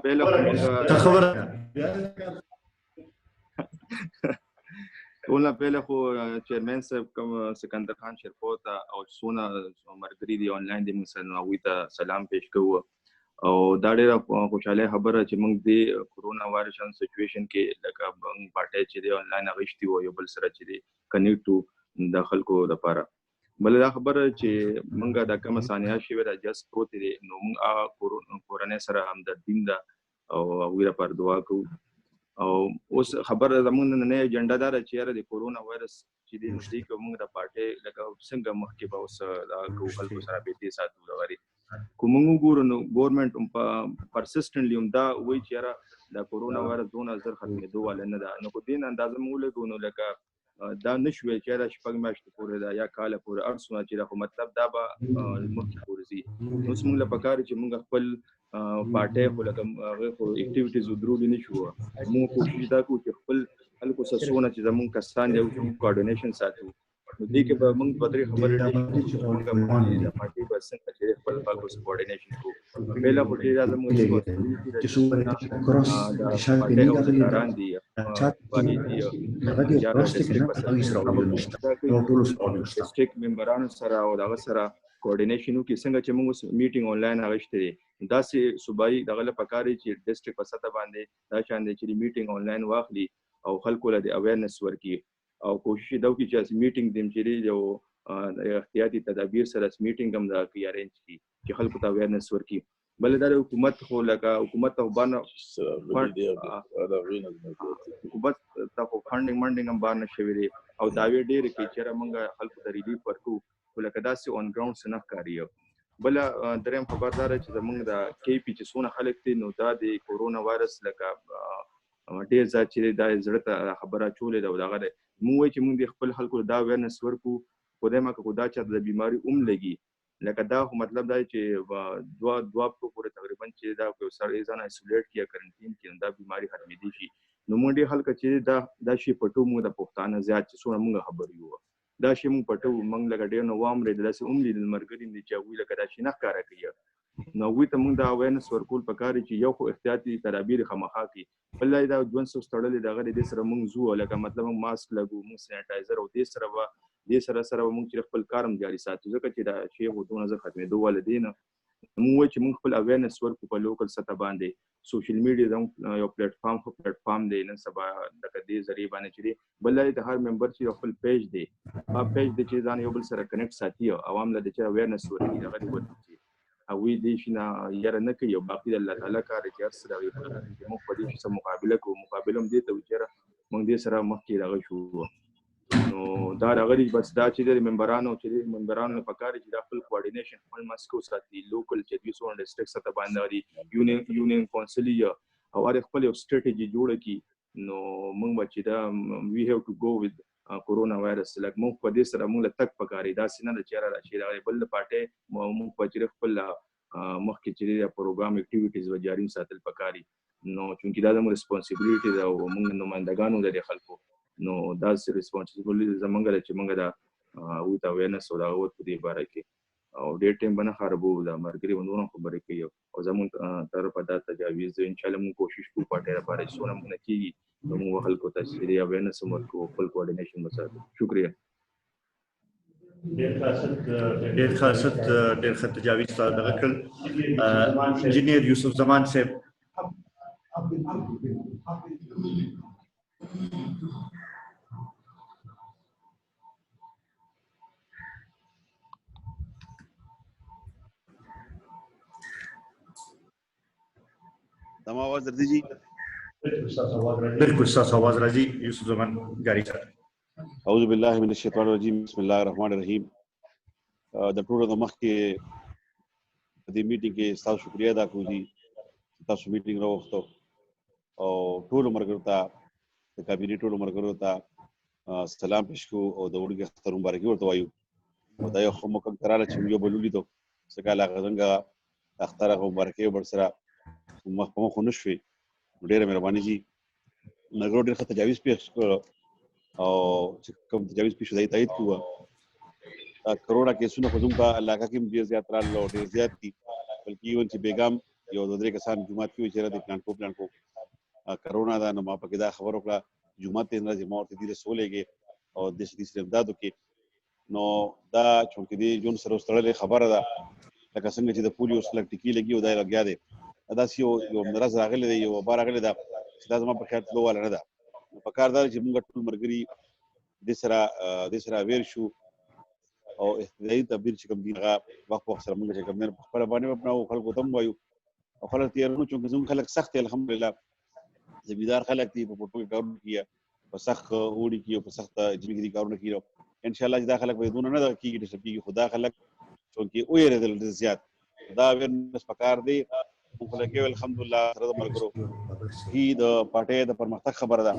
پهله خو چیرمین صاحب کوم سکندر خان شیرپاؤ ته او څونه ملګري دي آنلاین دي موږ سره هغوی ته سلام پیش کوو او دا ډېره خوشحاله خبره چې موږ د کرونا وایرس سچویشن کې لکه پارټۍ چې دی آنلاین اغوښتي وو یو بل سره چې دی کنیکټ وو د خلکو لپاره بل دا خبره چې موږ دا کومه ثانیه شوې ده جست پروت دی نو موږ هغه کورنۍ سره همدردیم ده او هغوی لپاره دعا کوو او اوس خبره زموږ نننۍ ایجنډا دا ده چې یاره د کرونا وایرس چې دی نږدې که موږ د پارټۍ لکه څنګه مخکې به اوس دا کوو خلکو سره بېتې ساتو دغرې که موږ وګورو نو ګورمنټ هم پرسسټنټلی هم دا وایي چې یاره دا کرونا وایرس دونه زر ختمېدو والا نه ده نو که دې نه اندازه موږ ولګو نو لکه دا نشو ویل چې دا 6 میاشتې پورې ده یا کاله پورې هر څومره چې ده خو مطلب دا به مخکې پورې ځي نو اوس موږ له پکار چې موږ خپل پارټۍ خو لکه هغې خو اکټیویټیز ودرولي نه شو موږ کوشش دا کوو چې خپل خلکو سره څونه چې زموږ کسان دی کوارډینیشن ساتو نو دې کې به موږ دوه درې خبرې دي چې موږ د پارټۍ به څنګه چې خپل خلکو سره کوارډینیشن کوو بېله خو ډېر زموږ ډسټریکټ ممبرانو سره او دغه سره کوارډینیشن وکړي څنګه چې موږ میټینګ آنلاین اغوښتی دی داسې صوبایي دغه له پکار دی چې ډسټریکټ په سطح باندې دا شان دی چې میټینګ آنلاین واخلي او خلکو له د اویرنس ورکړي او کوشش دا وکړي چې میټینګ دیم چې یو احتیاطي تدابیر سره میټینګ هم دا کوي ارینج کړي چې خلکو ته اویرنس ورکړي بل دا حکومت خو لکه حکومت ته باندې حکومت ته خو فنډینګ هم باندې شوی دی او داوی ډېرې کوي چې موږ خلکو ته ریلیف ورکړو خو لکه داسې آن ګراوند څه نه ښکاري بله درېیم خبر دا ده چې زموږ د کې پي چې څونه خلک دي نو دا د کورونا وایرس لکه ډېر زیات چې دا زړه ته خبره اچولې ده او دغه دی موږ وایو چې موږ د خپل خلکو دا اویرنس ورکړو خدای مکړه خو دا چاته د بیماري لګي لکه دا خو مطلب دا چې دوه پورې تقریبا چې دا یو سړی ځان ایسولیټ کړي یا کرنټین کړي دا بیماري ختمېدی شي نو موږ ډېر خلک چې دا شی پټو موږ د پښتانه زیات چې څومره موږ خبر یو دا شی موږ پټو موږ لکه ډېر نو وامرې داسې هم لیدل ملګري دي چې هغوی لکه دا شی نه ښکاره کوي نو هغوی ته موږ دا اویرنس ورکول پکار چې یو خو احتیاطي تدابیر خامخا کړي بل دا ژوند سوس تړلې دغه دې سره موږ ځو لکه مطلب موږ ماسک لګو موږ سینیټایزر او دې سره موږ چې خپل کار هم جاري ساتو ځکه چې دا شی خو دونه زر ختمېدو والا دی نه موږ وایو چې موږ خپل اویرنس ورکړو په لوکل سطح باندې سوشل میډیا زموږ یو پلیټفارم دی نن سبا لکه دې ذریعې باندې چې دی بل د هر ممبر چې خپل پیج دی پیج د چې ځان یو بل سره کنیکټ ساتي او عوام له د چې اویرنس ورکړي هغه دی ورته او وی دې شنه یاره نه کوي او باقي د الله تعالی کار چې هر سره وي موږ په دې سره مقابله کوو مقابله هم دې ته وچره موږ دې سره مخکې راغی شو نو دا راغلی بس دا چې د ممبرانو په کار چې د خپل کوارډینیشن خپل مسکو ساتي لوکل چې 200 ډیسټریکټ سره باندې لري یونین کونسل او هر خپل یو سټریټجی جوړ کی نو موږ چې دا وی هاف ټو گو وذ کرونا وایرس لکه موږ په دې سره موږ له تک پکاري دا سینه د چیرې راشي راغلی بل پټه موږ په چیرې خپل مخکې چې پروګرام اکټیویټیز و جاری ساتل پکاري نو چونکی دا زموږ ریسپانسیبিলিټي ده او موږ نمائندګانو د خلکو نو دا ریسپانسیبিলিټي زموږ ده چې موږ دا او دا وینس او دا وخت په دې باره کې او ډېر ټیم باندې خرابو دا مرګري ونونه خبرې کوي او زموږ تر په دا تجاویز ان شاء الله موږ کوشش کوو پټه لپاره سونه موږ کیږي نو موږ خلکو ته سری وینس مو کو خپل کوارډینیشن وساتو شکریہ ډېر ښه تجاویز تاسو دغه کړل انجینیر یوسف زمان صاحب دم आवाज درځي جی بالکل تاسو आवाज راځي یوسف زمان جاری سره اعوذ بالله من الشیطان الرجیم بسم الله الرحمن الرحیم د ټولو د مخ کې د میټینګ کې تاسو شکریا ادا کوم دي تاسو میټینګ راوخته او ټول مرګرو ته د کابینې ټول مرګرو ته سلام پېښ کو او د وړي اختر مبارکي ورته وایو او دا یو خو مکم کراله چې یو بلولې دو څنګه څنګه اختر مبارکي ورسره مخ په مخ نشوي ډېره مهرباني جی مرګرو ډېر تجاویز پېښ او چې کوم تجاویز پېښ دی تایید کوه کرونا کیسونه خو زموږ په علاقه کې ډېر زیات راغلل او ډېر زیات دي بلکې ایون چې بیګام یو دوه درې کسان جومات کې وچېره د پلان کو کرونا دا نو ما پکې دا خبر وکړه جومات ته راځي ما ورته دې رسولېږي او د دې استعدادو کې نو دا چونکې دې جون سره وستړلې خبره ده لکه څنګه چې د پولیو سلک ټکی لګي او دا لګیا دی دا یو مرض راغلی دی یو وبا راغلی ده چې دا زما په خیال تلو والا نه ده په کار دا چې موږ ټول مرګري دې سره ویر شو او اهتدایي تبدیل چې کوم دی هغه وخت سره موږ چې کوم نه خپل باندې په خلکو ته وایو او خلک تیارونو چې زموږ خلک سخت الحمدلله زمیدار خلک دي په پټو کارونه کیه په سخت وړي کیه په سخت جمیګري کارونه کیه ان شاء الله چې دا خلک به دونه نه کیږي چې کیږي خدا خلک چې او یې ردل زیات دا ورنس پکار دی خو لکه الحمدلله سره د مرګرو هی د پټه د پرمختګ خبره ده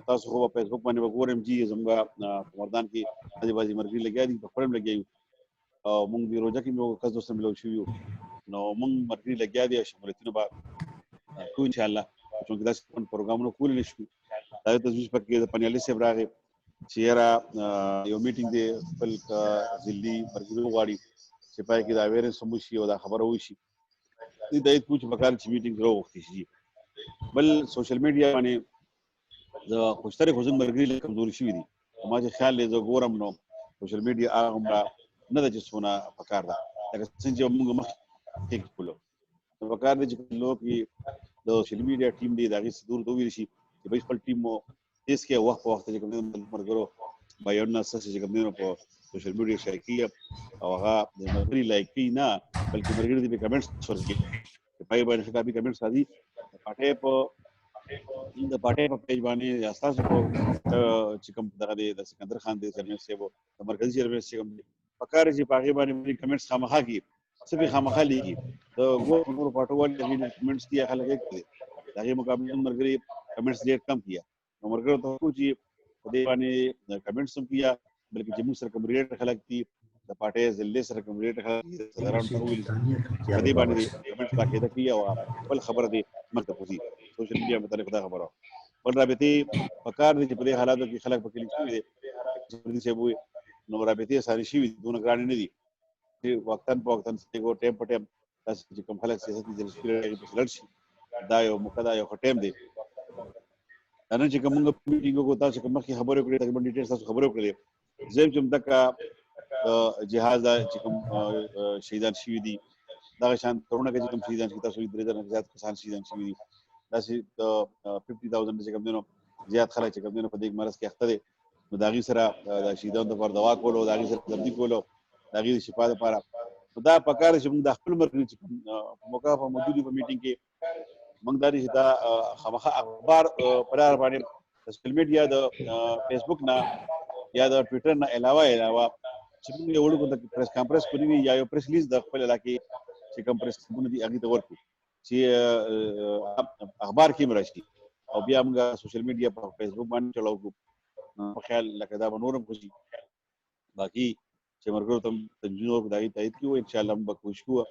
تاسو خو په فیسبوک باندې وګورم چې زموږ مردان کې د بازي مرګري لګیا دي په خپل لګیو او موږ دی روزه کې موږ کس دوسر ملو شو نو موږ مرګري لګیا دي شمولتونه به کو ان شاء الله چې دا څنګه پروګرامونه کول نشو دا تاسو په کې د پنیالي سیب راغی چې را یو میټینګ دی خپل ځلي مرګري غواړي چې پای کې دا ویرن سموشي او دا خبره وشي دې د پوښ په کار چې میټینګ راوختی شي بل سوشل میډیا باندې د خوشتره خوځن مرګري له کمزوري شوی دي ما چې خیال لې زه ګورم نو سوشل میډیا هغه نه د چې سونه پکار ده لکه څنګه موږ مخ کې کولو نو پکار دي چې لوګي د سوشل میډیا ټیم دی دا غي دور دوی شي چې به خپل ټیم مو هیڅ کې وخت چې کوم مرګرو بیان نه سس چې کوم په سوشل میډیا شریک کیه او هغه د مرګري لایک نه بلکې مرګري دې کمنټس ورکړي پای باندې ښه کاپي کمنټس راځي پټه په پیج باندې تاسو کو چې کوم دغه د سکندر خان د چئیرمین صاحب د مرکزی چئیرمین صاحب پکار چې پاغي باندې کمنټس خامخا کی سبي خامخا لګي د ګور پټوال د کمنټس کی خلک کوي دغه مقابله مرګري کمنټس ډېر کم کیا نو مرګرو ته کو چې په دې باندې کمنټس هم کیا بلکې چې موږ سره کومریټ خلک دي د پټه ځلې سره کومریټ خلک صدارت ویل په دې باندې کمنټس باقاعده کیا او بل خبره دي مکتب وزي سوشل میډیا متعلق دا خبره بل رابطي پکار دي چې په دې حالاتو کې خلک په کلیک شوي دي چې وي نو رابطي ساري شي دونه ګران نه دي چې وختن په وختن څنګه ټیم په ټیم تاسو چې کوم خلک سیاست دي چې په لړ شي دا یو مقدا یو ټیم دی نن چې کومه میټینګ کو تاسو کوم مخکې خبرې کړې تقریبا ډیټیلز تاسو خبرې کړې زم چې تک جهاز چې کوم شهیدان شوي دي دا شان کرونا کې چې کوم شهیدان شوي تاسو درې درې زیات کسان شهیدان شوي دي دا چې 50000 چې کوم دینو زیات خلک چې کوم دینو په دې مرز کې اخته دي نو د هغې سره د شهیدانو دپاره دوا کولو، د هغې سره دردي کولو، د هغې د شفا دپاره. نو دا پکار دی چې موږ د خپل ملګري چې په موقع په موجود په میټینګ کې موږ دا دی چې دا خامخا اخبار په لاره باندې د سوشل میډیا د فیسبوک نه یا د ټویټر نه علاوه چې موږ یو وړوکی پریس کانفرنس کولی وي یا یو پریس ریلیز د خپل علاقې چې کوم پریس کلبونه دي هغې ته ورکړو چې اخبار کې هم راشي او بیا موږ سوشل میډیا په فیسبوک باندې چلاو کړو. په خیال لکه دا به نور هم خوشي باقي چې ملګرو ته تنظیمونو په د هغې تایید کړي وو. انشاءالله موږ به کوشش کوو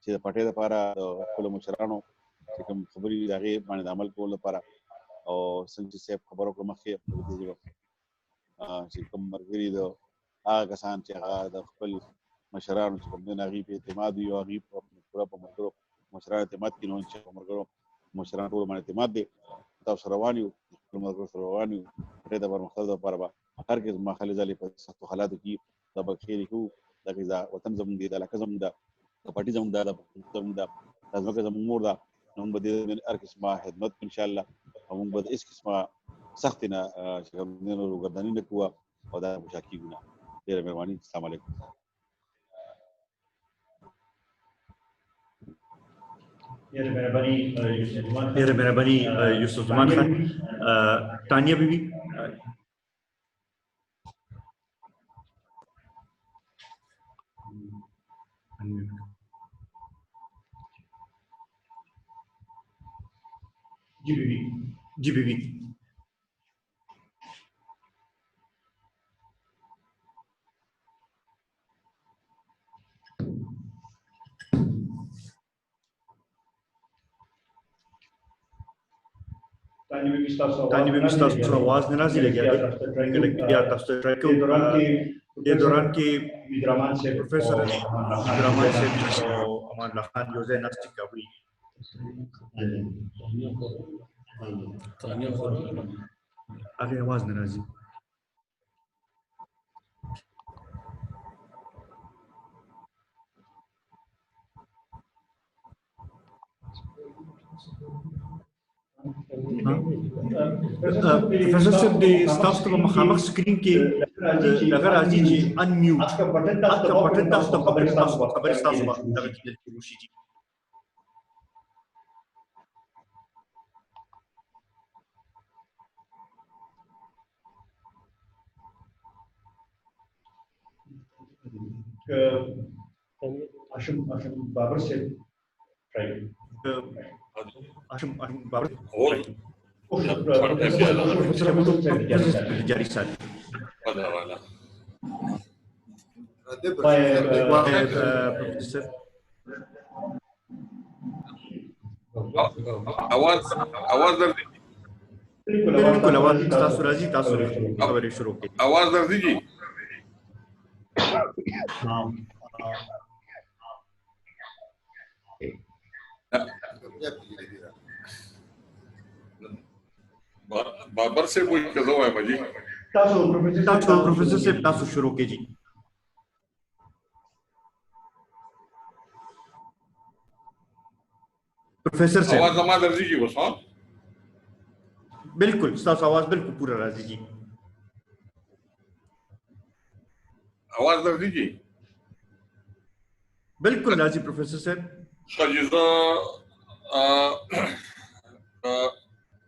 چې د پارټۍ دپاره د خپلو مشرانو چې کوم خبرې دي د هغې باندې د عمل کولو لپاره او څنګه چې صاحب خبر وکړو مخکې په دې ژبه چې کوم ملګري د هغه کسان چې هغه د خپل مشرانو چې کوم دي هغوی په اعتماد وي او هغوی پوره په ملګرو مشرانو اعتماد کړي. نو انشاءالله په ملګرو مشرانو ټولو باندې اعتماد دی، تاسو سره روان یو، خپلو ملګرو سره روان یو. پارټۍ د پرمختګ دپاره به هر قسم هلې ځلې په سختو حالاتو کې دا به خیرې کوو. دا وطن زموږ دی، دا علاقه زموږ ده، دا پارټي زموږ ده، دا زموږ ده، دا ځمکه زموږ مور ده. نو موږ به د هر قسمه خدمت کوو انشاءالله او موږ به د هېڅ قسمه سختې نه چې کوم دی نو روګرداني نه کوو او دا په شا کېږو نه. ډېره مهرباني. السلام علیکم. ډېره مهرباني یوسف زمان خان. تانیه بیبي جی بیبي تانیه بیبي ستاسو آواز نه راځي لګیا یا تاسو ته ټرائی کوو. دې دوران کې پروفیسر عبدالرحمان صاحب او امان الله خان یو ځای ناست دي کابل. هغې آواز نه راځي. پروفیسر صاحب د ستاسو ته په مخامخ سکرین کې دغه راځي چې ان میوټ هغه بټن تاسو ته خبرې ستاسو به دغه کېدل شروع شي. هاشم بابر صاحب هاشم بابر جاری ساتھ आवाज दर्दी बिल्कुल आवाज تاسو راځي تاسو خبرې شروع کړئ. आवाज दर्दी जी बाबर से कोई कदो है भाजी تاسو پروفیسر صاحب تاسو شروع کړئ جی. پروفیسر صاحب आवाज जमा दर्दी जी बस हाँ बिल्कुल تاسو आवाज بالکل पूरा راځي جی. आवाज दर्दी जी बिल्कुल राजी प्रोफेसर साहब. सजिदा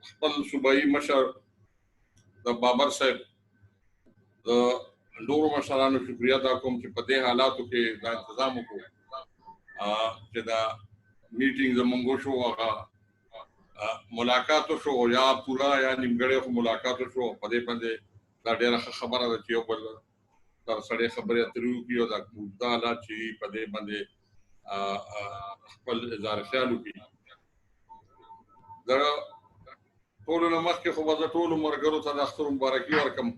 खपल सूबाई मशर द बाबर साहब द नूर मशरानो शुक्रिया अदा कोम چې په دې حالاتو کې دا انتظام وکړو چې دا میټینګ زمونږ شو هغه ملاقات شو یا پورا یا نیمګړی خو ملاقات شو په دې باندې دا ډېره خبره ده چې یو بل تر سړی خبرې اترې وکړي او دا موجوده حالات چې په دې باندې خپل اظهار خیال وکړي. دا ټولو نه مخکې خو به زه ټولو ملګرو ته د اختر مبارکي ورکړم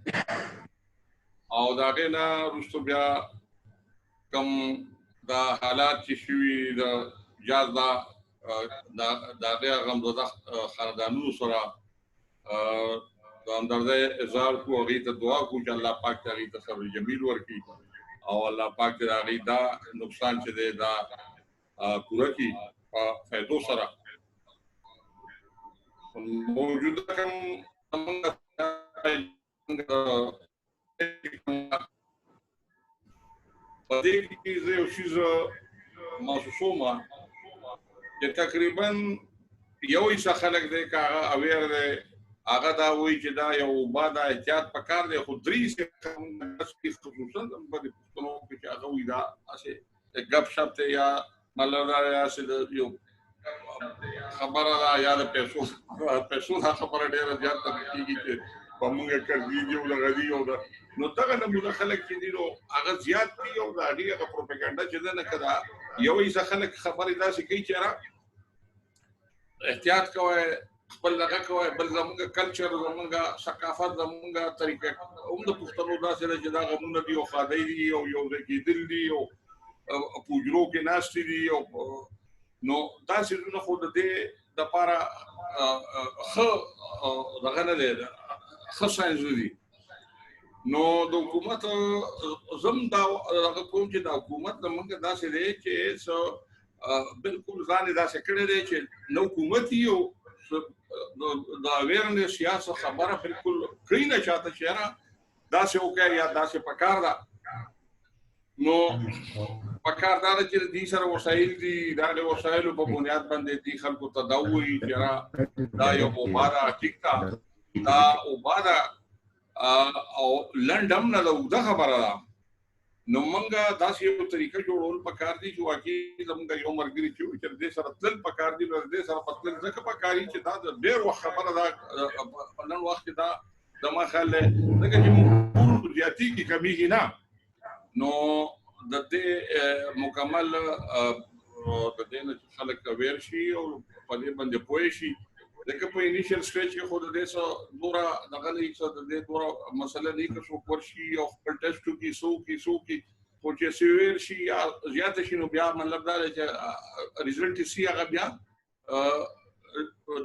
او د هغې نه وروسته بیا کوم دا حالات چې شوي د جاز د هغې غمزده خاندانونو سره د همدردۍ اظهار کړو، هغې ته دعا کړو چې الله پاک ته هغې ته صبر جمیل ورکړي او الله پاک ته د هغې دا نقصان چې دی دا پوره کړي په فایدو سره. موجوده کوم په دې کې زه یو شیز محسوسوم چې تقریبا یو حصه خلک دی که هغه اویر دی هغه دا وایي چې دا یو بعد احتیاط پکار دی خو درې خصوصا په دې پښتنو کې چې هغه وایي دا هسې ګپ شپ دی یا مطلب دا هسې د یو خبره ده یا د پیسو دا خبره ډېره زیاته کېږي چې په موږ قرضې دي او دغه دي او نو دغه نمونه خلک چې دي نو هغه زیات دي او د هغې هغه پروپاګنډه چې ده نه که دا یو حصه خلک خبرې داسې کوي چې یاره احتیاط کوئ خپل دغه کوئ بل زمونږ کلچر زمونږ ثقافت زمونږ طریقه هم د پښتنو داسې ده چې دا غمونه دي او ښادۍ دي او یو ځای کېدل دي او په حجرو کې ناستې دي او نو دا څیزونه خو د دې دپاره ښه دغه نه دی ښه ساینس نه دي نو د حکومت زه هم دا دغه کوم چې د حکومت زمونږ داسې دی چې څه بالکل ځان یې داسې کړی دی چې نه حکومت وي او د اویرنس یا څه خبره بالکل کړي نه چاته چې یاره داسې وکړه یا داسې پکار ده نو پکار دا ده چې دې سره وسایل دي د هغې وسایلو په بنیاد باندې دې خلکو ته دا ووایي چې یاره دا یو اوبه ده ټیک ده دا اوبه ده او لنډ هم نه ده اوږده خبره ده نو موږ داسې یو طریقه جوړول پکار دي چې واقعي زموږ یو ملګري چې وایي چې دې سره تلل پکار دي نو دې سره په تلل ځکه پکار دي چې دا د ډېر وخت خبره ده په نن وخت کې دا زما خیال دی ځکه چې موږ زیاتي کې کمیږي نه نو د دې مکمل د دې نه چې خلک اویر شي او په دې باندې پوه شي ځکه په انیشیل سټیج کې خو د دې څه دوره دغه نه څه د دې دوره مسله نه که څوک ورشي او خپل ټیسټ وکړي څه وکړي خو چې سیویر شي یا زیاته شي نو بیا مطلب دا دی چې ریزلټ یې سي هغه بیا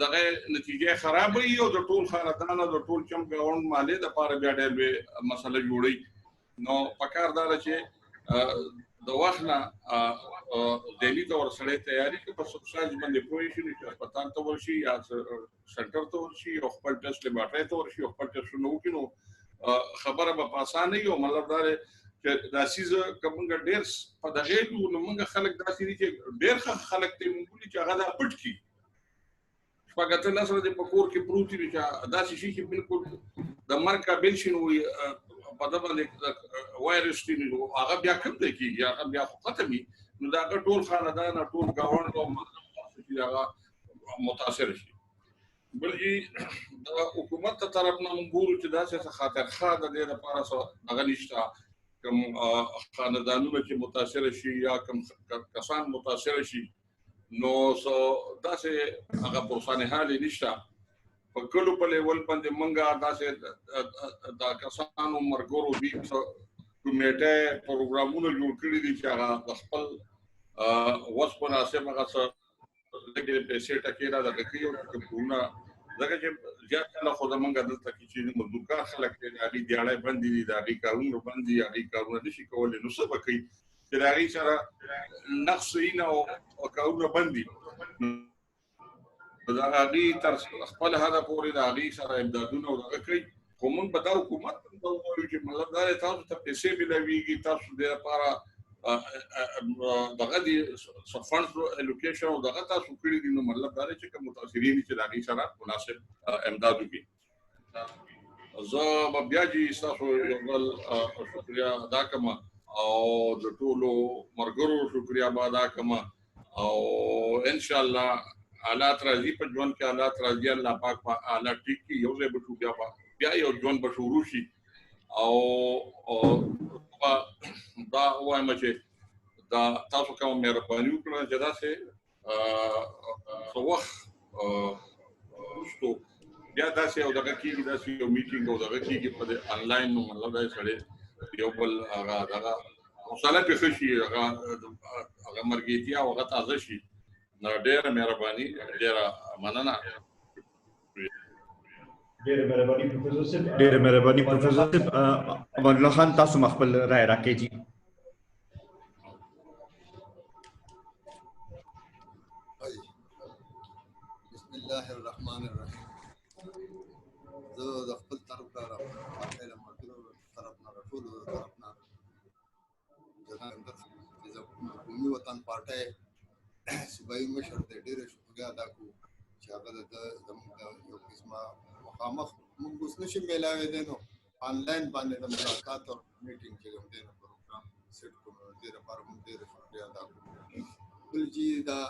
دغه نتیجه خراب وي او د ټول خاندان او د ټول چم ګاونډ مالې دپاره بیا ډېر لوی مسله جوړوي نو پکار دا ده چې د وخت نه دهلي ته ورسړی تیاري کړي په سوسایټ باندې پوه شي چې هسپتال ته ورشي یا سنټر ته ورشي او خپل ټیسټ لیبارټرۍ ته ورشي او خپل ټیسټونه وکړي نو خبره به په اسانه وي او مطلب دا دی چې دا څیز که موږ ډېر په دغې وو نو موږ خلک داسې دي چې ډېر ښه خلک ته موږ بولي چې هغه دا پټ کړي شپږ اتلس ورځې په کور کې پروت وي چې داسې شي چې بالکل د مرګ قابل شي نو په ده باندې وایرس دي نو هغه بیا کم دی کېږي هغه بیا خو ختم وي نو د هغه ټول خاندان ټول ګاونډ او هغه متاثر شي بل چې د حکومت ته طرف نه موږ ګورو چې داسې څه خاطرخواه د دې لپاره څه هغه نشته کوم خاندانونه چې متاثره شي یا کوم کسان متاثره شي نو داسې هغه پرسانحال یې نشته په کلو په لیول باندې موږ داسې د کسانو مرګورو دي کمیټه پروګرامونه جوړ کړي دي چې هغه د خپل وس مناسب هغه څه لږې پیسې ټکې را دغه کوي او کورونه ځکه چې زیات نه خو زموږ دلته کې چې مزدورکار خلک دی د هغې دیاړی بندې دي د هغې کارونه بند دي هغې کارونه نشي کولی نو څه به کوي چې د هغې سره نقص صحیح نه او کارونه بند دي د هغې تر خپل حده پورې د هغې سره امدادونه او دغه کوي خو موږ به دا حکومت ته ووایو چې مطلب دا دی تاسو ته پیسې ملویږي تاسو دې لپاره دغه دي فنډز الوکیشن او دغه تاسو کړي دي نو مطلب دا دی چې کوم متاثرین چې د هغې سره مناسب امداد وکړي زه به بیا چې ستاسو یو بل شکریه ادا کوم او د ټولو ملګرو شکریه به ادا کوم او انشاءالله حالات راځي په ژوند کې حالات راځي الله پاک په حالات ټیک کړي یو ځای به شو بیا یو ژوند به شروع شي او دا وایم چې دا تاسو کوم مهرباني وکړه چې داسې څه وخت وروستو بیا داسې یو دغه کېږي داسې یو میټینګ او دغه کېږي په انلاین نو مطلب دا سړی یو بل هغه دغه حوصله پې ښه شي هغه مرګیتیا او هغه تازه شي ډېره مهرباني ډېره مننه ډېره مهرباني پروفیسر صاحب امان الله خان تاسو خپل رائے راکړئ جی بسم الله الرحمن الرحیم زه د خپل طرف نه طرف نه ټولو طرف نه قومي وطن پارټي صوبائی مشر ته ډېر شکریہ ادا کوو چې هغه د زموږ یو قسمه مخامخ موږ اوس نشو میلاوېدی نو آنلاین باندې د ملاقات او میټینګ چې کوم دی نو پروګرام سیټ کړو دې لپاره موږ ډېر شکریہ ادا کوو. بل چې دا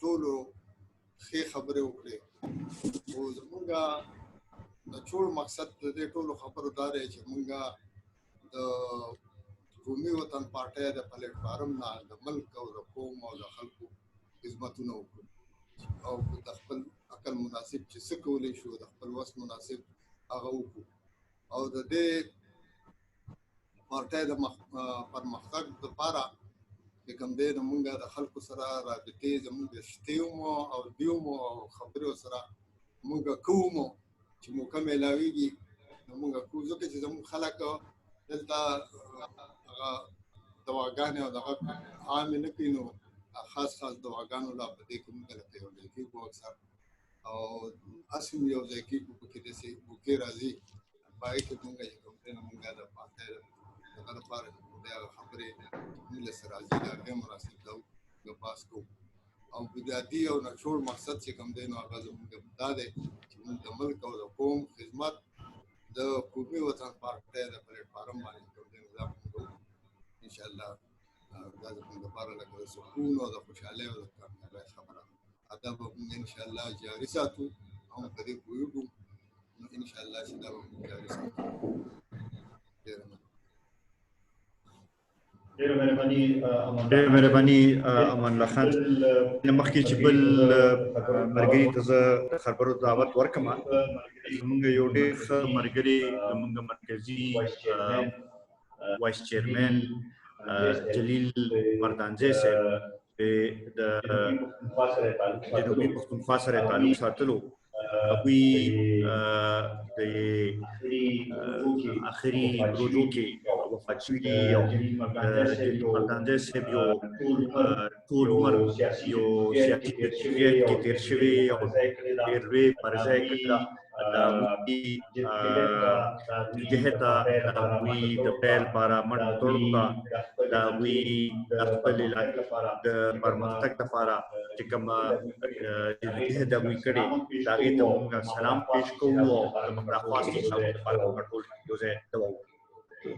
ټولو ښې خبرې وکړې خو زموږ د ټول مقصد د دې ټولو خبرو دا دی چې موږ د قومي وطن پارټۍ د پلیټ فارم نه د ملک او د قوم او د خلکو خدمتونه وکړو او د خپل عقل مناسب چې څه کولی شو د خپل وس مناسب هغه وکړو او د دې پارټۍ د پرمختګ لپاره چې کوم دی نو موږ د خلکو سره رابطې زموږ رشتې ومو او دوی ومو او خبرې ورسره موږ کوو چې موقع میلاویږي نو موږ کوو ځکه چې زموږ خلک دلته هغه دواګانې او دغه عامې نه کوي نو خاص دواګانو لا په دې کې موږ لکه یو ځای کېږو اکثر او هسې یو ځای کېږو پکې داسې بوکې راځي په هغې کې موږ چې کوم دی نو موږ د پارټۍ دغه لپاره چې کوم دی هغه خبرې موږ له سره راځي د هغې مناسب دا بحث کوو او بنیادي او نچوړ مقصد چې کوم دی نو هغه زموږ دا دی چې موږ د ملک او د قوم خدمت د قومي وطن پارټۍ د پلیټ فارم باندې کوم دی نو دا موږ انشاءالله دا زموږ لپاره لکه د سکون او د خوشحالۍ او د کامیابۍ خبره ده. دا به موږ انشاءالله جاري ساتو او په دې پوهېږو نو انشاءالله چې دا به موږ جاري ساتو. ډېره مهرباني امان الله خان. مخکې چې بل ملګري ته زه د خبرو دعوت ورکړم زموږ یو ډېر ښه ملګري زموږ مرکزي وایس چیرمین جلیل مردانزی صاحب د جنوبي پښتونخوا سره تعلق ساتلو هغوی د آخري پروژو کې وفات شوي دي او جلیل مردانزی صاحب یو ټول عمر یو سیاسي جدیت کې تېر شوی او ډېر لوی پرځه یې کړې د هغوی جهت د هغوی د پیل لپاره مټ توړ کړه د هغوی د خپل علاقې د پرمختګ لپاره چې کومه جهد هغوی کړې د هغې ته موږ سلام پېښ کوو او زموږ راخواست چې هغوی لپاره موږ ټول یو ځای دعا وکړو.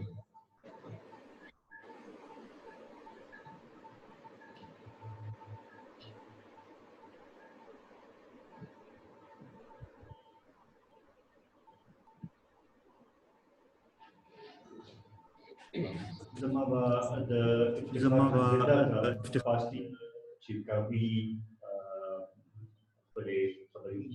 زما به د افتخار دي چې کابي خپلې خبرې